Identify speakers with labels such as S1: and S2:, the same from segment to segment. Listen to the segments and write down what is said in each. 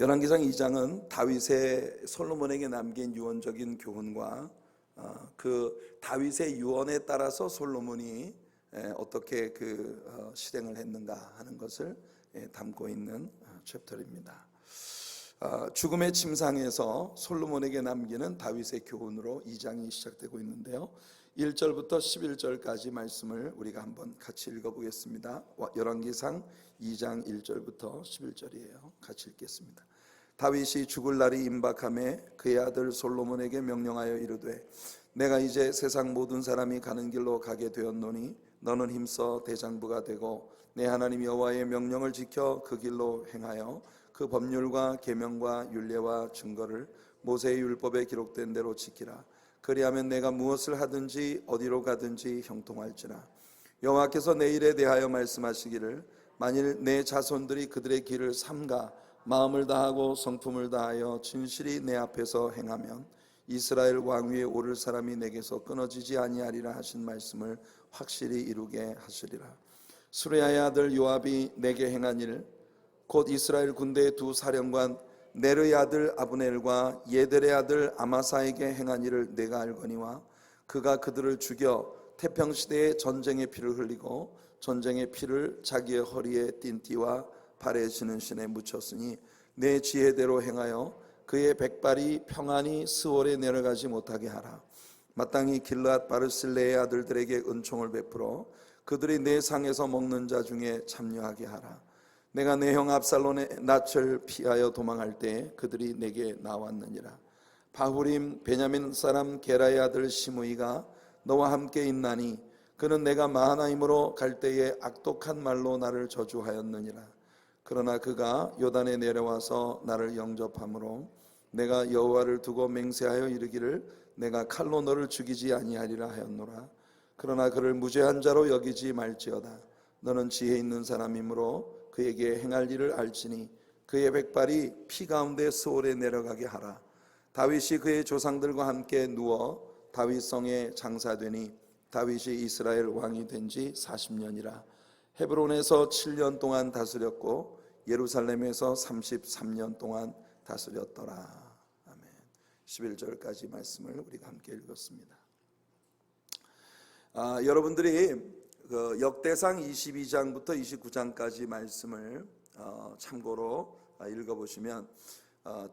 S1: 열왕기상 2장은 다윗의 솔로몬에게 남긴 유언적인 교훈과 그 다윗의 유언에 따라서 솔로몬이 어떻게 실행을 했는가 하는 것을 담고 있는 챕터입니다. 죽음의 침상에서 솔로몬에게 남기는 다윗의 교훈으로 2장이 시작되고 있는데요, 1절부터 11절까지 말씀을 우리가 한번 같이 읽어보겠습니다. 열왕기상 2장 1절부터 11절이에요. 같이 읽겠습니다. 다윗이 죽을 날이 임박하매 그의 아들 솔로몬에게 명령하여 이르되, 내가 이제 세상 모든 사람이 가는 길로 가게 되었노니 너는 힘써 대장부가 되고 내 하나님 여호와의 명령을 지켜 그 길로 행하여 그 법률과 계명과 율례와 증거를 모세의 율법에 기록된 대로 지키라. 그리하면 내가 무엇을 하든지 어디로 가든지 형통할지라. 여호와께서 내 일에 대하여 말씀하시기를, 만일 내 자손들이 그들의 길을 삼가 마음을 다하고 성품을 다하여 진실이 내 앞에서 행하면 이스라엘 왕 위에 오를 사람이 내게서 끊어지지 아니하리라 하신 말씀을 확실히 이루게 하시리라. 수레야의 아들 요압이 내게 행한 일, 곧 이스라엘 군대의 두 사령관 네르의 아들 아브넬과 예델의 아들 아마사에게 행한 일을 내가 알거니와, 그가 그들을 죽여 태평시대에 전쟁의 피를 흘리고 전쟁의 피를 자기의 허리에 띤 띠와 발에 지는 신에 묻혔으니 내 지혜대로 행하여 그의 백발이 평안히 스월에 내려가지 못하게 하라. 마땅히 길앗 바르실레의 아들들에게 은총을 베풀어 그들이 내 상에서 먹는 자 중에 참여하게 하라. 내가 내 형 압살롬의 낯을 피하여 도망할 때 그들이 내게 나왔느니라. 바후림 베냐민 사람 게라의 아들 시므이가 너와 함께 있나니 그는 내가 마하나임으로 갈 때에 악독한 말로 나를 저주하였느니라. 그러나 그가 요단에 내려와서 나를 영접함으로 내가 여호와를 두고 맹세하여 이르기를, 내가 칼로 너를 죽이지 아니하리라 하였노라. 그러나 그를 무죄한 자로 여기지 말지어다. 너는 지혜 있는 사람이므로 그에게 행할 일을 알지니 그의 백발이 피 가운데 스올에 내려가게 하라. 다윗이 그의 조상들과 함께 누워 다윗성에 장사되니 다윗이 이스라엘 왕이 된 지 40년이라. 헤브론에서 7년 동안 다스렸고 예루살렘에서 33년 동안 다스렸더라. 아멘. 11절까지 말씀을 우리가 함께 읽었습니다. 여러분들이 역대상 22장부터 29장까지 말씀을 참고로 읽어보시면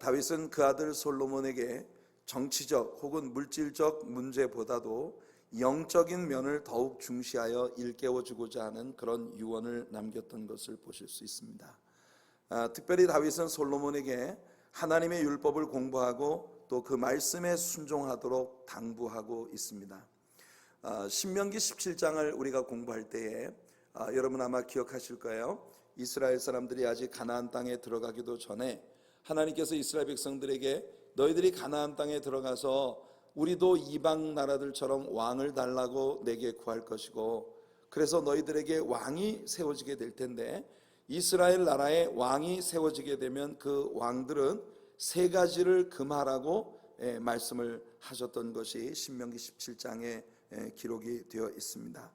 S1: 다윗은 그 아들 솔로몬에게 정치적 혹은 물질적 문제보다도 영적인 면을 더욱 중시하여 일깨워주고자 하는 그런 유언을 남겼던 것을 보실 수 있습니다. 특별히 다윗은 솔로몬에게 하나님의 율법을 공부하고 또 그 말씀에 순종하도록 당부하고 있습니다. 신명기 17장을 우리가 공부할 때에 여러분 아마 기억하실 거예요. 이스라엘 사람들이 아직 가나안 땅에 들어가기도 전에 하나님께서 이스라엘 백성들에게 너희들이 가나안 땅에 들어가서 우리도 이방 나라들처럼 왕을 달라고 내게 구할 것이고, 그래서 너희들에게 왕이 세워지게 될 텐데 이스라엘 나라에 왕이 세워지게 되면 그 왕들은 세 가지를 금하라고 말씀을 하셨던 것이 신명기 17장에 기록이 되어 있습니다.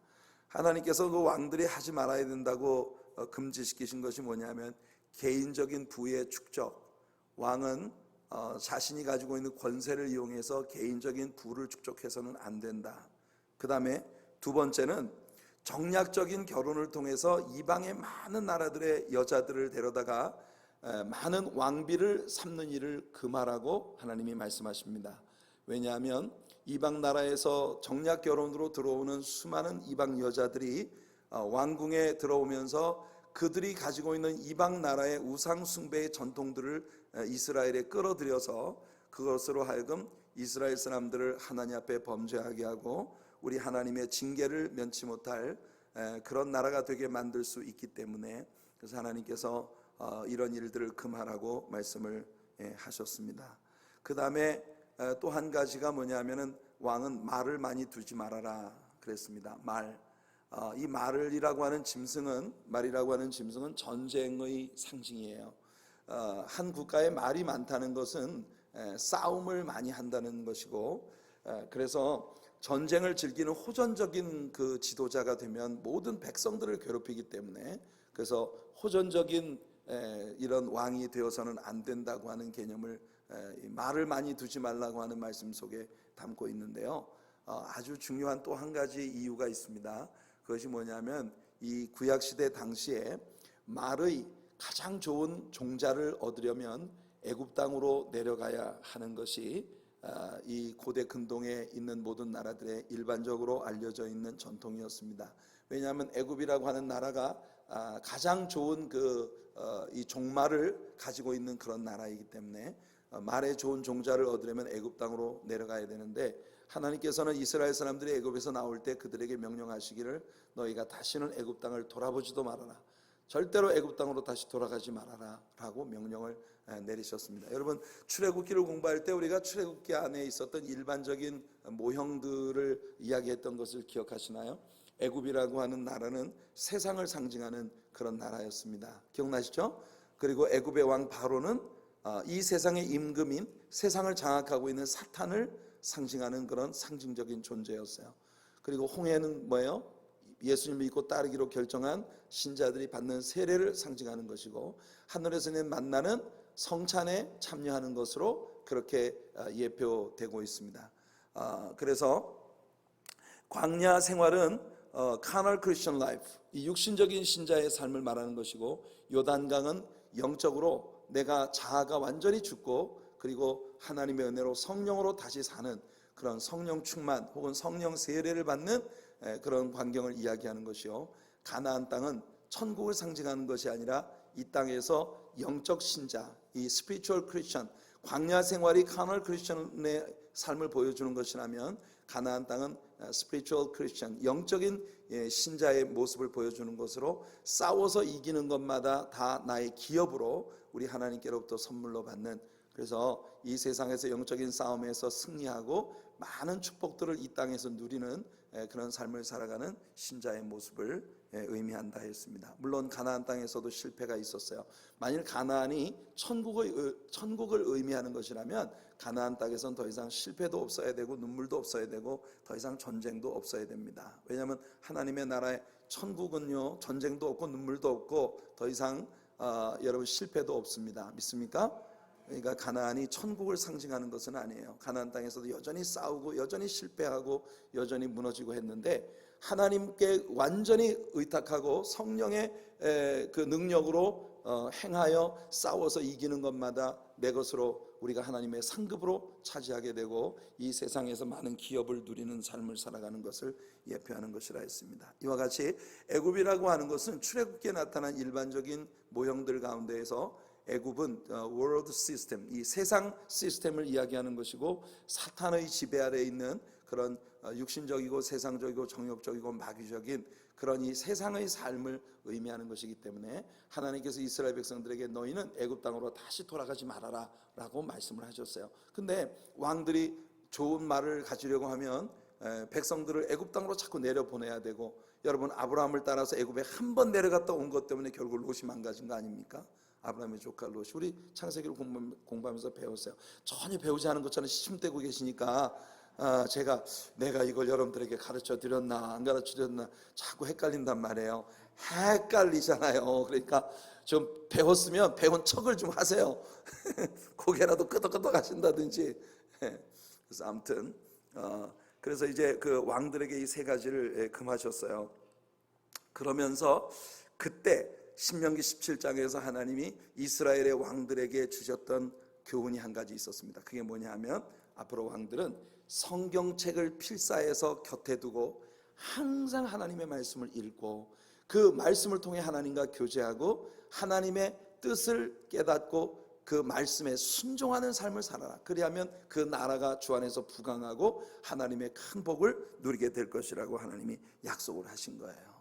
S1: 하나님께서 그 왕들이 하지 말아야 된다고 금지시키신 것이 뭐냐면 개인적인 부의 축적. 왕은 자신이 가지고 있는 권세를 이용해서 개인적인 부를 축적해서는 안 된다. 그 다음에 두 번째는 정략적인 결혼을 통해서 이방의 많은 나라들의 여자들을 데려다가 많은 왕비를 삼는 일을 금하라고 하나님이 말씀하십니다. 왜냐하면 이방 나라에서 정략 결혼으로 들어오는 수많은 이방 여자들이 왕궁에 들어오면서 그들이 가지고 있는 이방 나라의 우상 숭배의 전통들을 이스라엘에 끌어들여서 그것으로 하여금 이스라엘 사람들을 하나님 앞에 범죄하게 하고 우리 하나님의 징계를 면치 못할 그런 나라가 되게 만들 수 있기 때문에, 그래서 하나님께서 이런 일들을 금하라고 말씀을 하셨습니다. 그 다음에 또 한 가지가 뭐냐면은 왕은 말을 많이 두지 말아라 그랬습니다. 이 말이라고 하는 짐승은, 말이라고 하는 짐승은 전쟁의 상징이에요. 한 국가에 말이 많다는 것은 싸움을 많이 한다는 것이고, 그래서 전쟁을 즐기는 호전적인 그 지도자가 되면 모든 백성들을 괴롭히기 때문에, 그래서 호전적인 이런 왕이 되어서는 안 된다고 하는 개념을 말을 많이 두지 말라고 하는 말씀 속에 담고 있는데요. 아주 중요한 또 한 가지 이유가 있습니다. 그것이 뭐냐면 이 구약시대 당시에 말의 가장 좋은 종자를 얻으려면 애굽 땅으로 내려가야 하는 것이 이 고대 근동에 있는 모든 나라들의 일반적으로 알려져 있는 전통이었습니다. 왜냐하면 애굽이라고 하는 나라가 가장 좋은 이 종말을 가지고 있는 그런 나라이기 때문에 말의 좋은 종자를 얻으려면 애굽 땅으로 내려가야 되는데, 하나님께서는 이스라엘 사람들이 애굽에서 나올 때 그들에게 명령하시기를 너희가 다시는 애굽 땅을 돌아보지도 말아라, 절대로 애굽 땅으로 다시 돌아가지 말아라 라고 명령을 내리셨습니다. 여러분, 출애굽기를 공부할 때 우리가 출애굽기 안에 있었던 일반적인 모형들을 이야기했던 것을 기억하시나요? 애굽이라고 하는 나라는 세상을 상징하는 그런 나라였습니다. 기억나시죠? 그리고 애굽의 왕 바로는 이 세상의 임금인, 세상을 장악하고 있는 사탄을 상징하는 그런 상징적인 존재였어요. 그리고 홍해는 뭐예요? 예수님을 믿고 따르기로 결정한 신자들이 받는 세례를 상징하는 것이고, 하늘에서 낸 만나는 성찬에 참여하는 것으로 그렇게 예표되고 있습니다. 그래서 광야 생활은 carnal Christian life, 이 육신적인 신자의 삶을 말하는 것이고, 요단강은 영적으로 내가 자아가 완전히 죽고 그리고 하나님의 은혜로 성령으로 다시 사는 그런 성령 충만 혹은 성령 세례를 받는 그런 광경을 이야기하는 것이요, 가나안 땅은 천국을 상징하는 것이 아니라 이 땅에서 영적 신자, 이 spiritual Christian, 광야 생활이 carnal Christian의 삶을 보여주는 것이라면 가나안 땅은 spiritual Christian, 영적인 신자의 모습을 보여주는 것으로, 싸워서 이기는 것마다 다 나의 기업으로 우리 하나님께로부터 선물로 받는, 그래서 이 세상에서 영적인 싸움에서 승리하고 많은 축복들을 이 땅에서 누리는 그런 삶을 살아가는 신자의 모습을 의미한다 했습니다. 물론 가나안 땅에서도 실패가 있었어요. 만일 가나안이 천국을 의미하는 것이라면 가나안 땅에서는 더 이상 실패도 없어야 되고 눈물도 없어야 되고 더 이상 전쟁도 없어야 됩니다. 왜냐하면 하나님의 나라의 천국은요, 전쟁도 없고 눈물도 없고 더 이상 여러분 실패도 없습니다. 믿습니까? 그러니까 가나안이 천국을 상징하는 것은 아니에요. 가나안 땅에서도 여전히 싸우고 여전히 실패하고 여전히 무너지고 했는데, 하나님께 완전히 의탁하고 성령의 그 능력으로 행하여 싸워서 이기는 것마다 내 것으로 우리가 하나님의 상급으로 차지하게 되고 이 세상에서 많은 기업을 누리는 삶을 살아가는 것을 예표하는 것이라 했습니다. 이와 같이 애굽이라고 하는 것은 출애굽기에 나타난 일반적인 모형들 가운데에서 애굽은 world system, 이 세상 시스템을 이야기하는 것이고, 사탄의 지배 아래에 있는 그런 육신적이고 세상적이고 정욕적이고 마귀적인 그런 이 세상의 삶을 의미하는 것이기 때문에 하나님께서 이스라엘 백성들에게 너희는 애굽 땅으로 다시 돌아가지 말아라 라고 말씀을 하셨어요. 근데 왕들이 좋은 말을 가지려고 하면 백성들을 애굽 땅으로 자꾸 내려보내야 되고, 여러분 아브라함을 따라서 애굽에 한 번 내려갔다 온 것 때문에 결국 롯이 망가진 거 아닙니까? 아브라함의 조카 롯이, 우리 창세기를 공부하면서 배웠어요. 전혀 배우지 않은 것처럼 시침대고 계시니까 내가 이걸 여러분들에게 가르쳐 드렸나 안 가르쳐 드렸나 자꾸 헷갈린단 말이에요. 헷갈리잖아요. 그러니까 좀 배웠으면 배운 척을 좀 하세요. 고개라도 끄덕끄덕 하신다든지. 그래서 아무튼 그래서 이제 그 왕들에게 이 세 가지를 금하셨어요. 그러면서 그때 신명기 17장에서 하나님이 이스라엘의 왕들에게 주셨던 교훈이 한 가지 있었습니다. 그게 뭐냐 하면, 앞으로 왕들은 성경책을 필사해서 곁에 두고 항상 하나님의 말씀을 읽고 그 말씀을 통해 하나님과 교제하고 하나님의 뜻을 깨닫고 그 말씀에 순종하는 삶을 살아라. 그리하면 그 나라가 주 안에서 부강하고 하나님의 큰 복을 누리게 될 것이라고 하나님이 약속을 하신 거예요.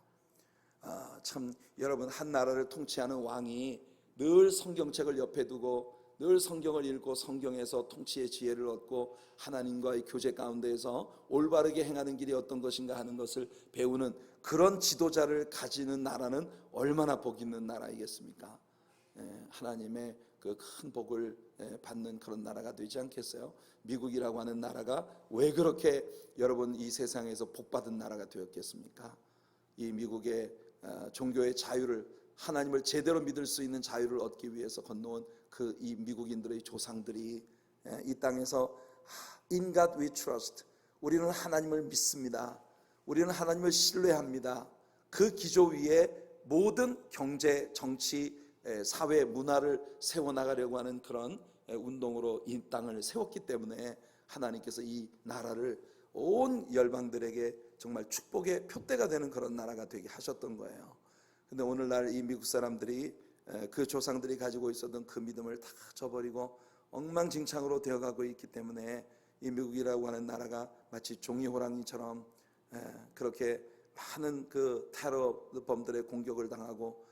S1: 참 여러분, 한 나라를 통치하는 왕이 늘 성경책을 옆에 두고 늘 성경을 읽고 성경에서 통치의 지혜를 얻고 하나님과의 교제 가운데에서 올바르게 행하는 길이 어떤 것인가 하는 것을 배우는 그런 지도자를 가지는 나라는 얼마나 복 있는 나라이겠습니까? 하나님의 그 큰 복을 받는 그런 나라가 되지 않겠어요? 미국이라고 하는 나라가 왜 그렇게 여러분 이 세상에서 복 받은 나라가 되었겠습니까? 이 미국의 종교의 자유를 하나님을 제대로 믿을 수 있는 자유를 얻기 위해서 건너온 그 이 미국인들의 조상들이 이 땅에서 In God we trust, 우리는 하나님을 믿습니다, 우리는 하나님을 신뢰합니다, 그 기조 위에 모든 경제, 정치, 사회, 문화를 세워나가려고 하는 그런 운동으로 이 땅을 세웠기 때문에 하나님께서 이 나라를 온 열방들에게 정말 축복의 표대가 되는 그런 나라가 되게 하셨던 거예요. 근데 오늘날 이 미국 사람들이 그 조상들이 가지고 있었던 그 믿음을 다 저버리고 엉망진창으로 되어가고 있기 때문에 이 미국이라고 하는 나라가 마치 종이 호랑이처럼 그렇게 많은 그 테러범들의 공격을 당하고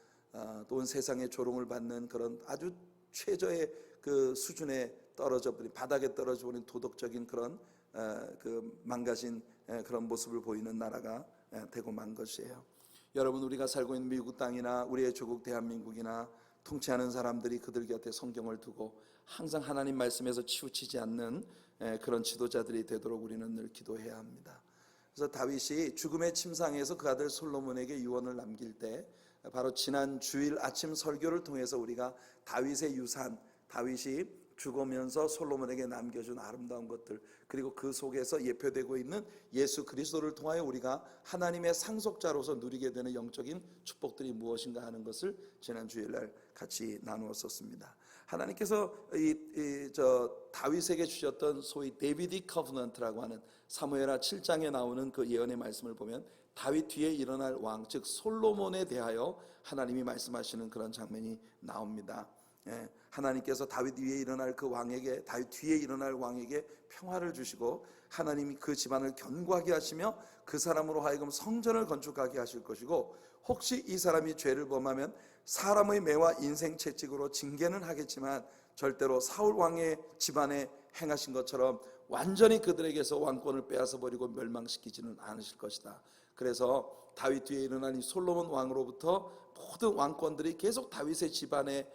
S1: 또 온 세상의 조롱을 받는 그런 아주 최저의 그 수준에 떨어져 버린, 바닥에 떨어져 버린 도덕적인 그런 그 망가진 그런 모습을 보이는 나라가 되고 만 것이에요. 여러분, 우리가 살고 있는 미국 땅이나 우리의 조국 대한민국이나 통치하는 사람들이 그들 곁에 성경을 두고 항상 하나님 말씀에서 치우치지 않는 그런 지도자들이 되도록 우리는 늘 기도해야 합니다. 그래서 다윗이 죽음의 침상에서 그 아들 솔로몬에게 유언을 남길 때 바로 지난 주일 아침 설교를 통해서 우리가 다윗의 유산, 다윗이 죽으면서 솔로몬에게 남겨준 아름다운 것들, 그리고 그 속에서 예표되고 있는 예수 그리스도를 통하여 우리가 하나님의 상속자로서 누리게 되는 영적인 축복들이 무엇인가 하는 것을 지난 주일날 같이 나누었었습니다. 하나님께서 다윗에게 주셨던 소위 데비딕 커버넌트라고 하는 사무엘하 7장에 나오는 그 예언의 말씀을 보면 다윗 뒤에 일어날 왕, 즉 솔로몬에 대하여 하나님이 말씀하시는 그런 장면이 나옵니다. 하나님께서 다윗 위에 일어날 그 왕에게, 다윗 뒤에 일어날 왕에게 평화를 주시고 하나님이 그 집안을 견고하게 하시며 그 사람으로 하여금 성전을 건축하게 하실 것이고, 혹시 이 사람이 죄를 범하면 사람의 매와 인생 채찍으로 징계는 하겠지만 절대로 사울 왕의 집안에 행하신 것처럼 완전히 그들에게서 왕권을 빼앗아 버리고 멸망시키지는 않으실 것이다. 그래서 다윗 뒤에 일어난 이 솔로몬 왕으로부터 모든 왕권들이 계속 다윗의 집안에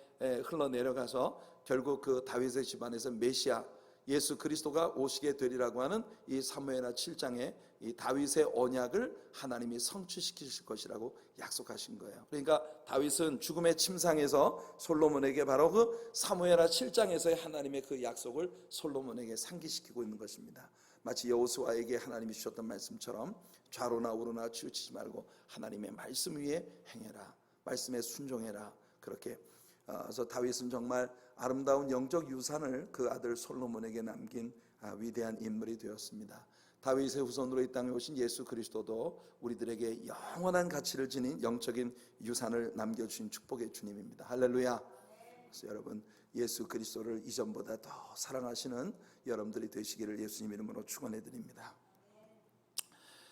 S1: 흘러내려가서 결국 그 다윗의 집안에서 메시아 예수 그리스도가 오시게 되리라고 하는 이 사무엘하 7장에 이 다윗의 언약을 하나님이 성취시키실 것이라고 약속하신 거예요. 그러니까 다윗은 죽음의 침상에서 솔로몬에게 바로 그 사무엘하 7장에서의 하나님의 그 약속을 솔로몬에게 상기시키고 있는 것입니다. 마치 여호수아에게 하나님이 주셨던 말씀처럼 좌로나 우로나 치우치지 말고 하나님의 말씀 위에 행해라, 말씀에 순종해라. 그렇게 그래서 다윗은 정말 아름다운 영적 유산을 그 아들 솔로몬에게 남긴 위대한 인물이 되었습니다. 다윗의 후손으로 이 땅에 오신 예수 그리스도도 우리들에게 영원한 가치를 지닌 영적인 유산을 남겨주신 축복의 주님입니다. 할렐루야. 그래서 여러분, 예수 그리스도를 이전보다 더 사랑하시는 여러분들이 되시기를 예수님 이름으로 축원해 드립니다.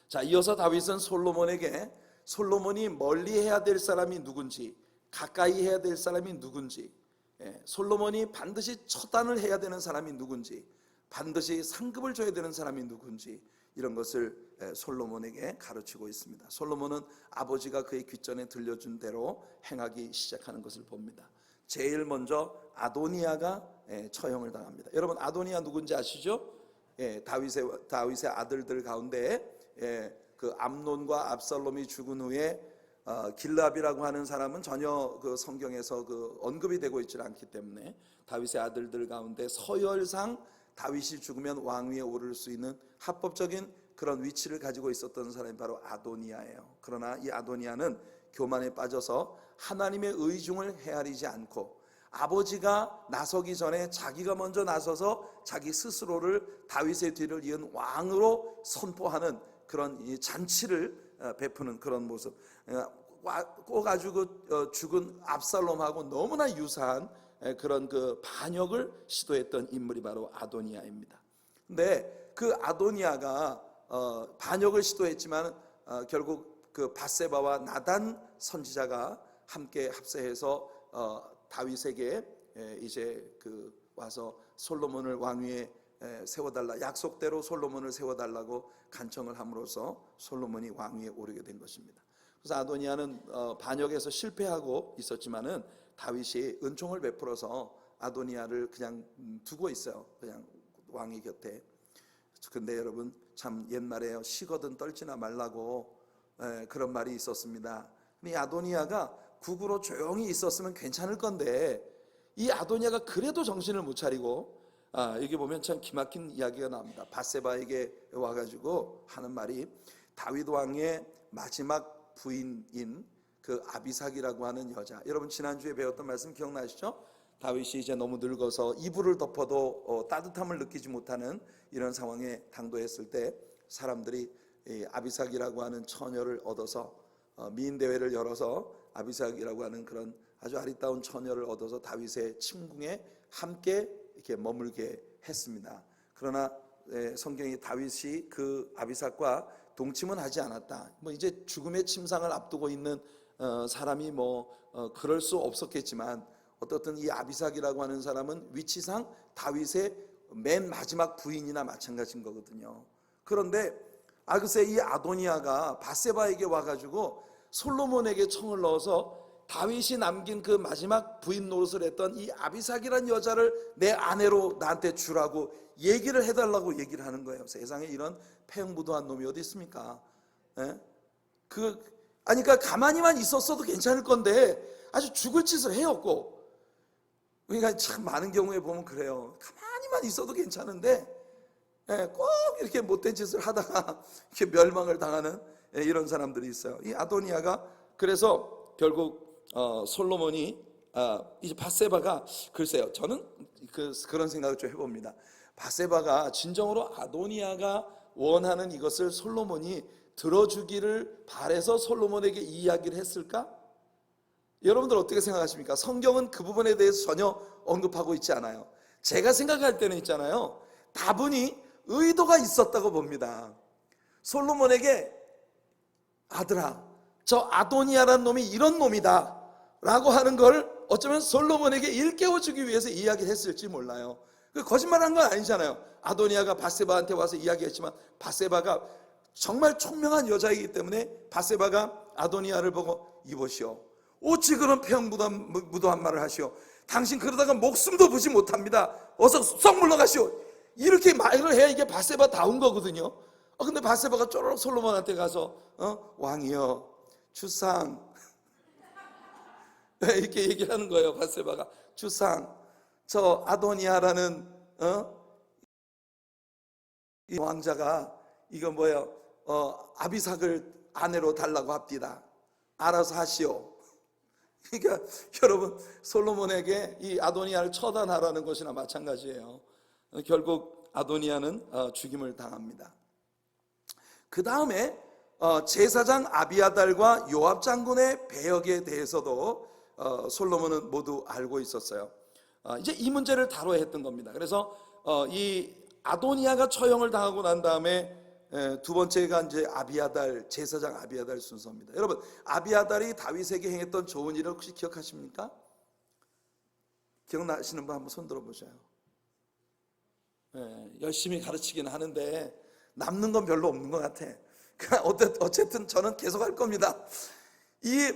S1: 자, 이어서 다윗은 솔로몬에게 솔로몬이 멀리 해야 될 사람이 누군지, 가까이 해야 될 사람이 누군지, 솔로몬이 반드시 처단을 해야 되는 사람이 누군지, 반드시 상급을 줘야 되는 사람이 누군지, 이런 것을 솔로몬에게 가르치고 있습니다. 솔로몬은 아버지가 그의 귓전에 들려준 대로 행하기 시작하는 것을 봅니다. 제일 먼저 아도니아가 처형을 당합니다. 여러분, 아도니아 누군지 아시죠? 다윗의 아들들 가운데 그 암논과 압살롬이 죽은 후에 길랍이라고 하는 사람은 전혀 그 성경에서 그 언급이 되고 있지 않기 때문에 다윗의 아들들 가운데 서열상 다윗이 죽으면 왕위에 오를 수 있는 합법적인 그런 위치를 가지고 있었던 사람이 바로 아도니아예요. 그러나 이 아도니아는 교만에 빠져서 하나님의 의중을 헤아리지 않고 아버지가 나서기 전에 자기가 먼저 나서서 자기 스스로를 다윗의 뒤를 이은 왕으로 선포하는 그런 이 잔치를 베푸는 그런 모습. 꼭 아주 그 죽은 압살롬하고 너무나 유사한 그런 그 반역을 시도했던 인물이 바로 아도니아입니다. 근데 그 아도니아가 반역을 시도했지만 결국 그 밧세바와 나단 선지자가 함께 합세해서 다윗에게 이제 그 와서 솔로몬을 왕위에 세워달라, 약속대로 솔로몬을 세워달라고 간청을 함으로써 솔로몬이 왕위에 오르게 된 것입니다. 그래서 아도니아는 반역에서 실패하고 있었지만은 다윗이 은총을 베풀어서 아도니아를 그냥 두고 있어요. 그냥 왕의 곁에. 근데 여러분, 참 옛말에 시거든 떨지나 말라고 그런 말이 있었습니다. 이 아도니아가 국으로 조용히 있었으면 괜찮을 건데 이 아도니아가 그래도 정신을 못 차리고 여기 보면 참 기막힌 이야기가 나옵니다. 밧세바에게 와가지고 하는 말이 다윗 왕의 마지막 부인인 그 아비삭이라고 하는 여자, 여러분 지난주에 배웠던 말씀 기억나시죠? 다윗이 이제 너무 늙어서 이불을 덮어도 따뜻함을 느끼지 못하는 이런 상황에 당도했을 때 사람들이 이 아비삭이라고 하는 처녀를 얻어서 미인 대회를 열어서 아비삭이라고 하는 그런 아주 아리따운 처녀를 얻어서 다윗의 침궁에 함께 이렇게 머물게 했습니다. 그러나 성경이 다윗이 그 아비삭과 동침은 하지 않았다. 뭐 이제 죽음의 침상을 앞두고 있는 사람이 그럴 수 없었겠지만 어떻든 이 아비삭이라고 하는 사람은 위치상 다윗의 맨 마지막 부인이나 마찬가지인 거거든요. 그런데 글쎄 이 아도니아가 밧세바에게 와가지고 솔로몬에게 청을 넣어서 다윗이 남긴 그 마지막 부인 노릇을 했던 이 아비삭이라는 여자를 내 아내로 나한테 주라고 얘기를 해달라고 얘기를 하는 거예요. 세상에 이런 폐영부도한 놈이 어디 있습니까? 그러니까 가만히만 있었어도 괜찮을 건데 아주 죽을 짓을 해였고, 그러니까 참 많은 경우에 보면 그래요. 가만히만 있어도 괜찮은데 꼭 이렇게 못된 짓을 하다가 이렇게 멸망을 당하는 이런 사람들이 있어요. 이 아도니아가 그래서 결국 솔로몬이 이제 밧세바가 글쎄요, 저는 그런 생각을 좀 해봅니다. 밧세바가 진정으로 아도니아가 원하는 이것을 솔로몬이 들어주기를 바래서 솔로몬에게 이 이야기를 했을까? 여러분들 어떻게 생각하십니까? 성경은 그 부분에 대해서 전혀 언급하고 있지 않아요. 제가 생각할 때는 있잖아요, 다분히 의도가 있었다고 봅니다. 솔로몬에게 아들아, 저 아도니아라는 놈이 이런 놈이다 라고 하는 걸 어쩌면 솔로몬에게 일깨워주기 위해서 이야기를 했을지 몰라요. 거짓말한 건 아니잖아요. 아도니아가 밧세바한테 와서 이야기했지만 밧세바가 정말 총명한 여자이기 때문에 밧세바가 아도니아를 보고 이보시오, 어찌 그런 폐영무도한 말을 하시오. 당신 그러다가 목숨도 부지 못합니다. 어서 썩 물러가시오. 이렇게 말을 해야 이게 밧세바다운 거거든요. 근데 밧세바가 쪼르륵 솔로몬한테 가서 왕이여 주상 이렇게 얘기를 하는 거예요. 밧세바가 주상, 저 아도니아라는 이 왕자가 이거 아비삭을 아내로 달라고 합디다. 알아서 하시오. 그러니까 여러분, 솔로몬에게 이 아도니아를 처단하라는 것이나 마찬가지예요. 결국 아도니아는 죽임을 당합니다. 그 다음에 제사장 아비아달과 요압 장군의 배역에 대해서도 솔로몬은 모두 알고 있었어요. 이제 이 문제를 다뤄야 했던 겁니다. 그래서 이 아도니아가 처형을 당하고 난 다음에 두 번째가 이제 아비아달, 제사장 아비아달 순서입니다. 여러분, 아비아달이 다윗에게 행했던 좋은 일을 혹시 기억하십니까? 기억나시는 분 한번 손 들어보셔요. 열심히 가르치긴 하는데 남는 건 별로 없는 것 같아. 어쨌든 저는 계속 할 겁니다. 이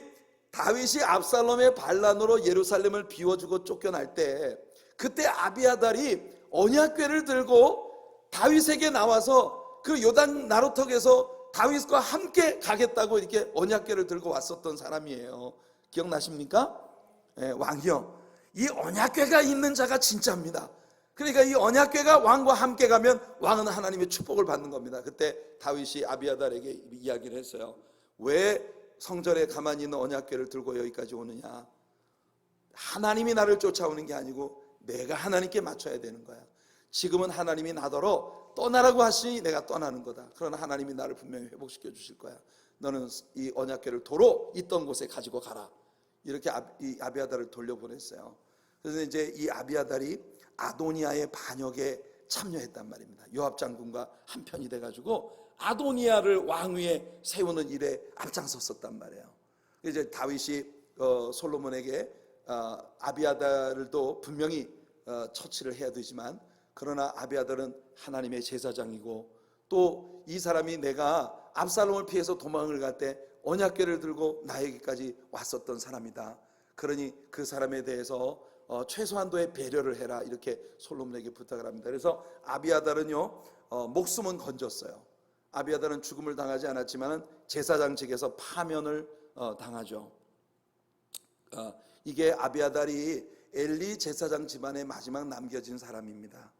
S1: 다윗이 압살롬의 반란으로 예루살렘을 비워주고 쫓겨날 때, 그때 아비아달이 언약궤를 들고 다윗에게 나와서 그 요단 나루턱에서 다윗과 함께 가겠다고 이렇게 언약궤를 들고 왔었던 사람이에요. 기억나십니까? 왕이요, 이 언약궤가 있는 자가 진짜입니다. 그러니까 이 언약궤가 왕과 함께 가면 왕은 하나님의 축복을 받는 겁니다. 그때 다윗이 아비아달에게 이야기를 했어요. 왜 성전에 가만히 있는 언약궤를 들고 여기까지 오느냐? 하나님이 나를 쫓아오는 게 아니고 내가 하나님께 맞춰야 되는 거야. 지금은 하나님이 나더러 떠나라고 하시니 내가 떠나는 거다. 그러나 하나님이 나를 분명히 회복시켜 주실 거야. 너는 이 언약궤를 도로 있던 곳에 가지고 가라. 이렇게 이 아비아달을 돌려보냈어요. 그래서 이제 이 아비아달이 아도니아의 반역에 참여했단 말입니다. 요압 장군과 한편이 돼가지고 아도니아를 왕위에 세우는 일에 앞장섰었단 말이에요. 이제 다윗이 솔로몬에게 아비아달을 또 분명히 처치를 해야 되지만, 그러나 아비아달은 하나님의 제사장이고 또 이 사람이 내가 압살롬을 피해서 도망을 갈 때 언약궤를 들고 나에게까지 왔었던 사람이다. 그러니 그 사람에 대해서 최소한도의 배려를 해라, 이렇게 솔로몬에게 부탁을 합니다. 그래서 아비아달은요 목숨은 건졌어요. 아비아달은 죽음을 당하지 않았지만 제사장직에서 파면을 당하죠. 이게 아비아달이 엘리 제사장 집안에 마지막 남겨진 사람입니다.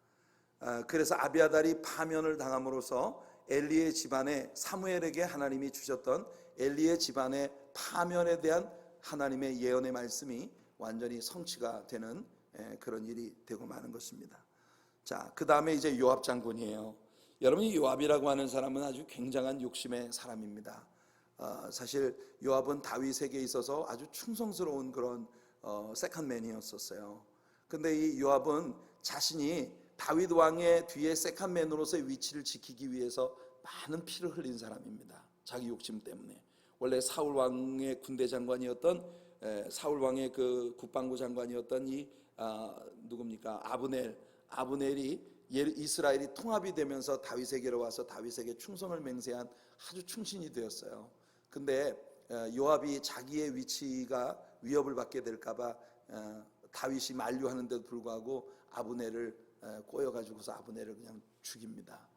S1: 그래서 아비아달이 파면을 당함으로써 엘리의 집안에 사무엘에게 하나님이 주셨던 엘리의 집안의 파면에 대한 하나님의 예언의 말씀이 완전히 성취가 되는 그런 일이 되고 마는 것입니다. 자, 그 다음에 이제 요압 장군이에요. 여러분이 요압이라고 하는 사람은 아주 굉장한 욕심의 사람입니다. 사실 요압은 다윗에게 있어서 아주 충성스러운 그런 세컨맨이었었어요. 근데 이 요압은 자신이 다윗 왕의 뒤에 세컨맨으로서의 위치를 지키기 위해서 많은 피를 흘린 사람입니다. 자기 욕심 때문에. 원래 사울 왕의 군대 장관이었던 사울 왕의 그 국방부 장관이었던 이 누굽니까? 아브넬이 이스라엘이 통합이 되면서 다윗에게로 와서 다윗에게 충성을 맹세한 아주 충신이 되었어요. 근데 요압이 자기의 위치가 위협을 받게 될까봐 다윗이 만류하는데도 불구하고 아브넬을 꼬여가지고서 아브넬을 그냥 죽입니다.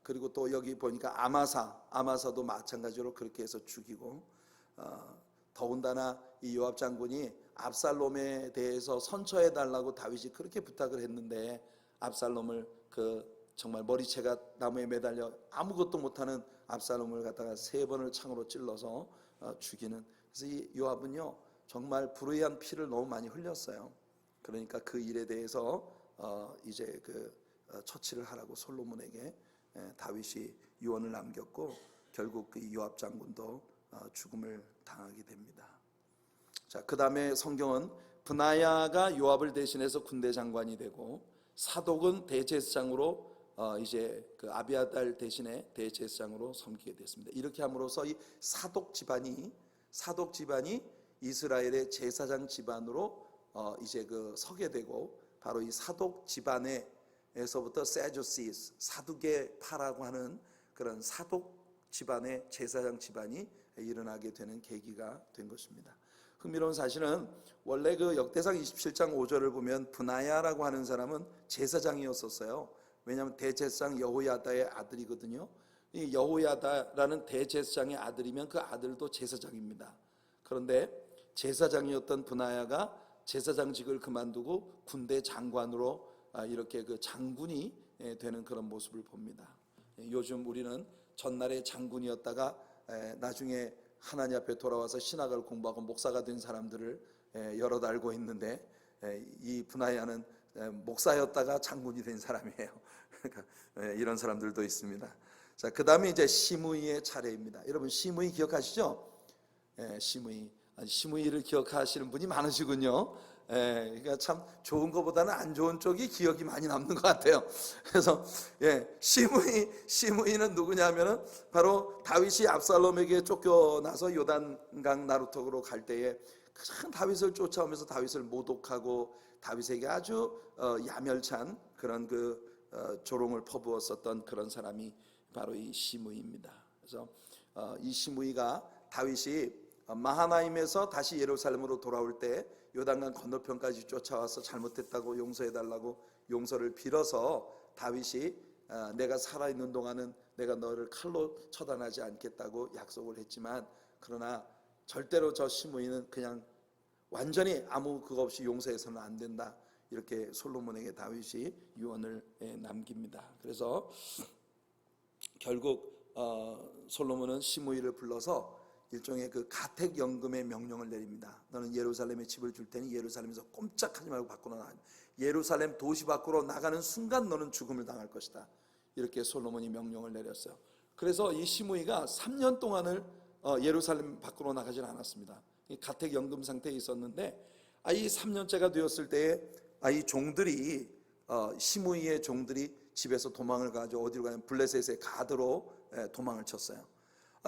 S1: 그리고 또 여기 보니까 아마사도 마찬가지로 그렇게 해서 죽이고, 더군다나 이 요압 장군이 압살롬에 대해서 선처해 달라고 다윗이 그렇게 부탁을 했는데 압살롬을 정말 머리채가 나무에 매달려 아무것도 못하는 압살롬을 갖다가 3번을 창으로 찔러서 죽이는. 그래서 이 요압은요 정말 불의한 피를 너무 많이 흘렸어요. 그러니까 그 일에 대해서 이제 처치를 하라고 솔로몬에게 다윗이 유언을 남겼고, 결국 그 요압 장군도 죽음을 당하게 됩니다. 자, 그 다음에 성경은 브나야가 요압을 대신해서 군대 장관이 되고, 사독은 대제사장으로 이제 그 아비아달 대신에 대제사장으로 섬기게 됐습니다. 이렇게 함으로써 이 사독 집안이 이스라엘의 제사장 집안으로 이제 서게 되고, 바로 이 사독 집안에서부터 세주시스 사두개 파라고 하는 그런 사독 집안의 제사장 집안이 일어나게 되는 계기가 된 것입니다. 흥미로운 사실은 원래 그 역대상 27장 5절을 보면 브나야라고 하는 사람은 제사장이었었어요. 왜냐하면 대제사장 여호야다의 아들이거든요. 이 여호야다라는 대제사장의 아들이면 그 아들도 제사장입니다. 그런데 제사장이었던 브나야가 제사장직을 그만두고 군대 장관으로 이렇게 그 장군이 되는 그런 모습을 봅니다. 요즘 우리는 전날에 장군이었다가 나중에 하나님 앞에 돌아와서 신학을 공부하고 목사가 된 사람들을 여럿 알고 있는데, 이 브나야는 목사였다가 장군이 된 사람이에요. 그러니까 이런 사람들도 있습니다. 자, 그 다음에 이제 시므이의 차례입니다. 여러분 시므이 기억하시죠? 시므이를 기억하시는 분이 많으시군요. 그러니까 참 좋은 것보다는 안 좋은 쪽이 기억이 많이 남는 것 같아요. 그래서 시므이는 누구냐면은 바로 다윗이 압살롬에게 쫓겨나서 요단강 나루턱으로 갈 때에 큰 다윗을 쫓아오면서 다윗을 모독하고 다윗에게 아주 야멸찬 그런 조롱을 퍼부었었던 그런 사람이 바로 이 시므이입니다. 그래서 이 시므이가 다윗이 마하나임에서 다시 예루살렘으로 돌아올 때 요단강 건너편까지 쫓아와서 잘못했다고 용서해달라고 용서를 빌어서 다윗이 내가 살아있는 동안은 내가 너를 칼로 처단하지 않겠다고 약속을 했지만, 그러나 절대로 저 시므이는 그냥 완전히 아무 그거 없이 용서해서는 안 된다, 이렇게 솔로몬에게 다윗이 유언을 남깁니다. 그래서 결국 솔로몬은 시므이를 불러서 일종의 그 가택연금의 명령을 내립니다. 너는 예루살렘에 집을 줄 테니 예루살렘에서 꼼짝하지 말고 밖으로 나가. 예루살렘 도시 밖으로 나가는 순간 너는 죽음을 당할 것이다. 이렇게 솔로몬이 명령을 내렸어요. 그래서 이 시므이가 3년 동안을 예루살렘 밖으로 나가질 않았습니다. 가택연금 상태에 있었는데, 이 3년째가 되었을 때에 이 종들이 시므이의 종들이 집에서 도망을 가지고 어디로 가냐면 블레셋의 가드로 도망을 쳤어요.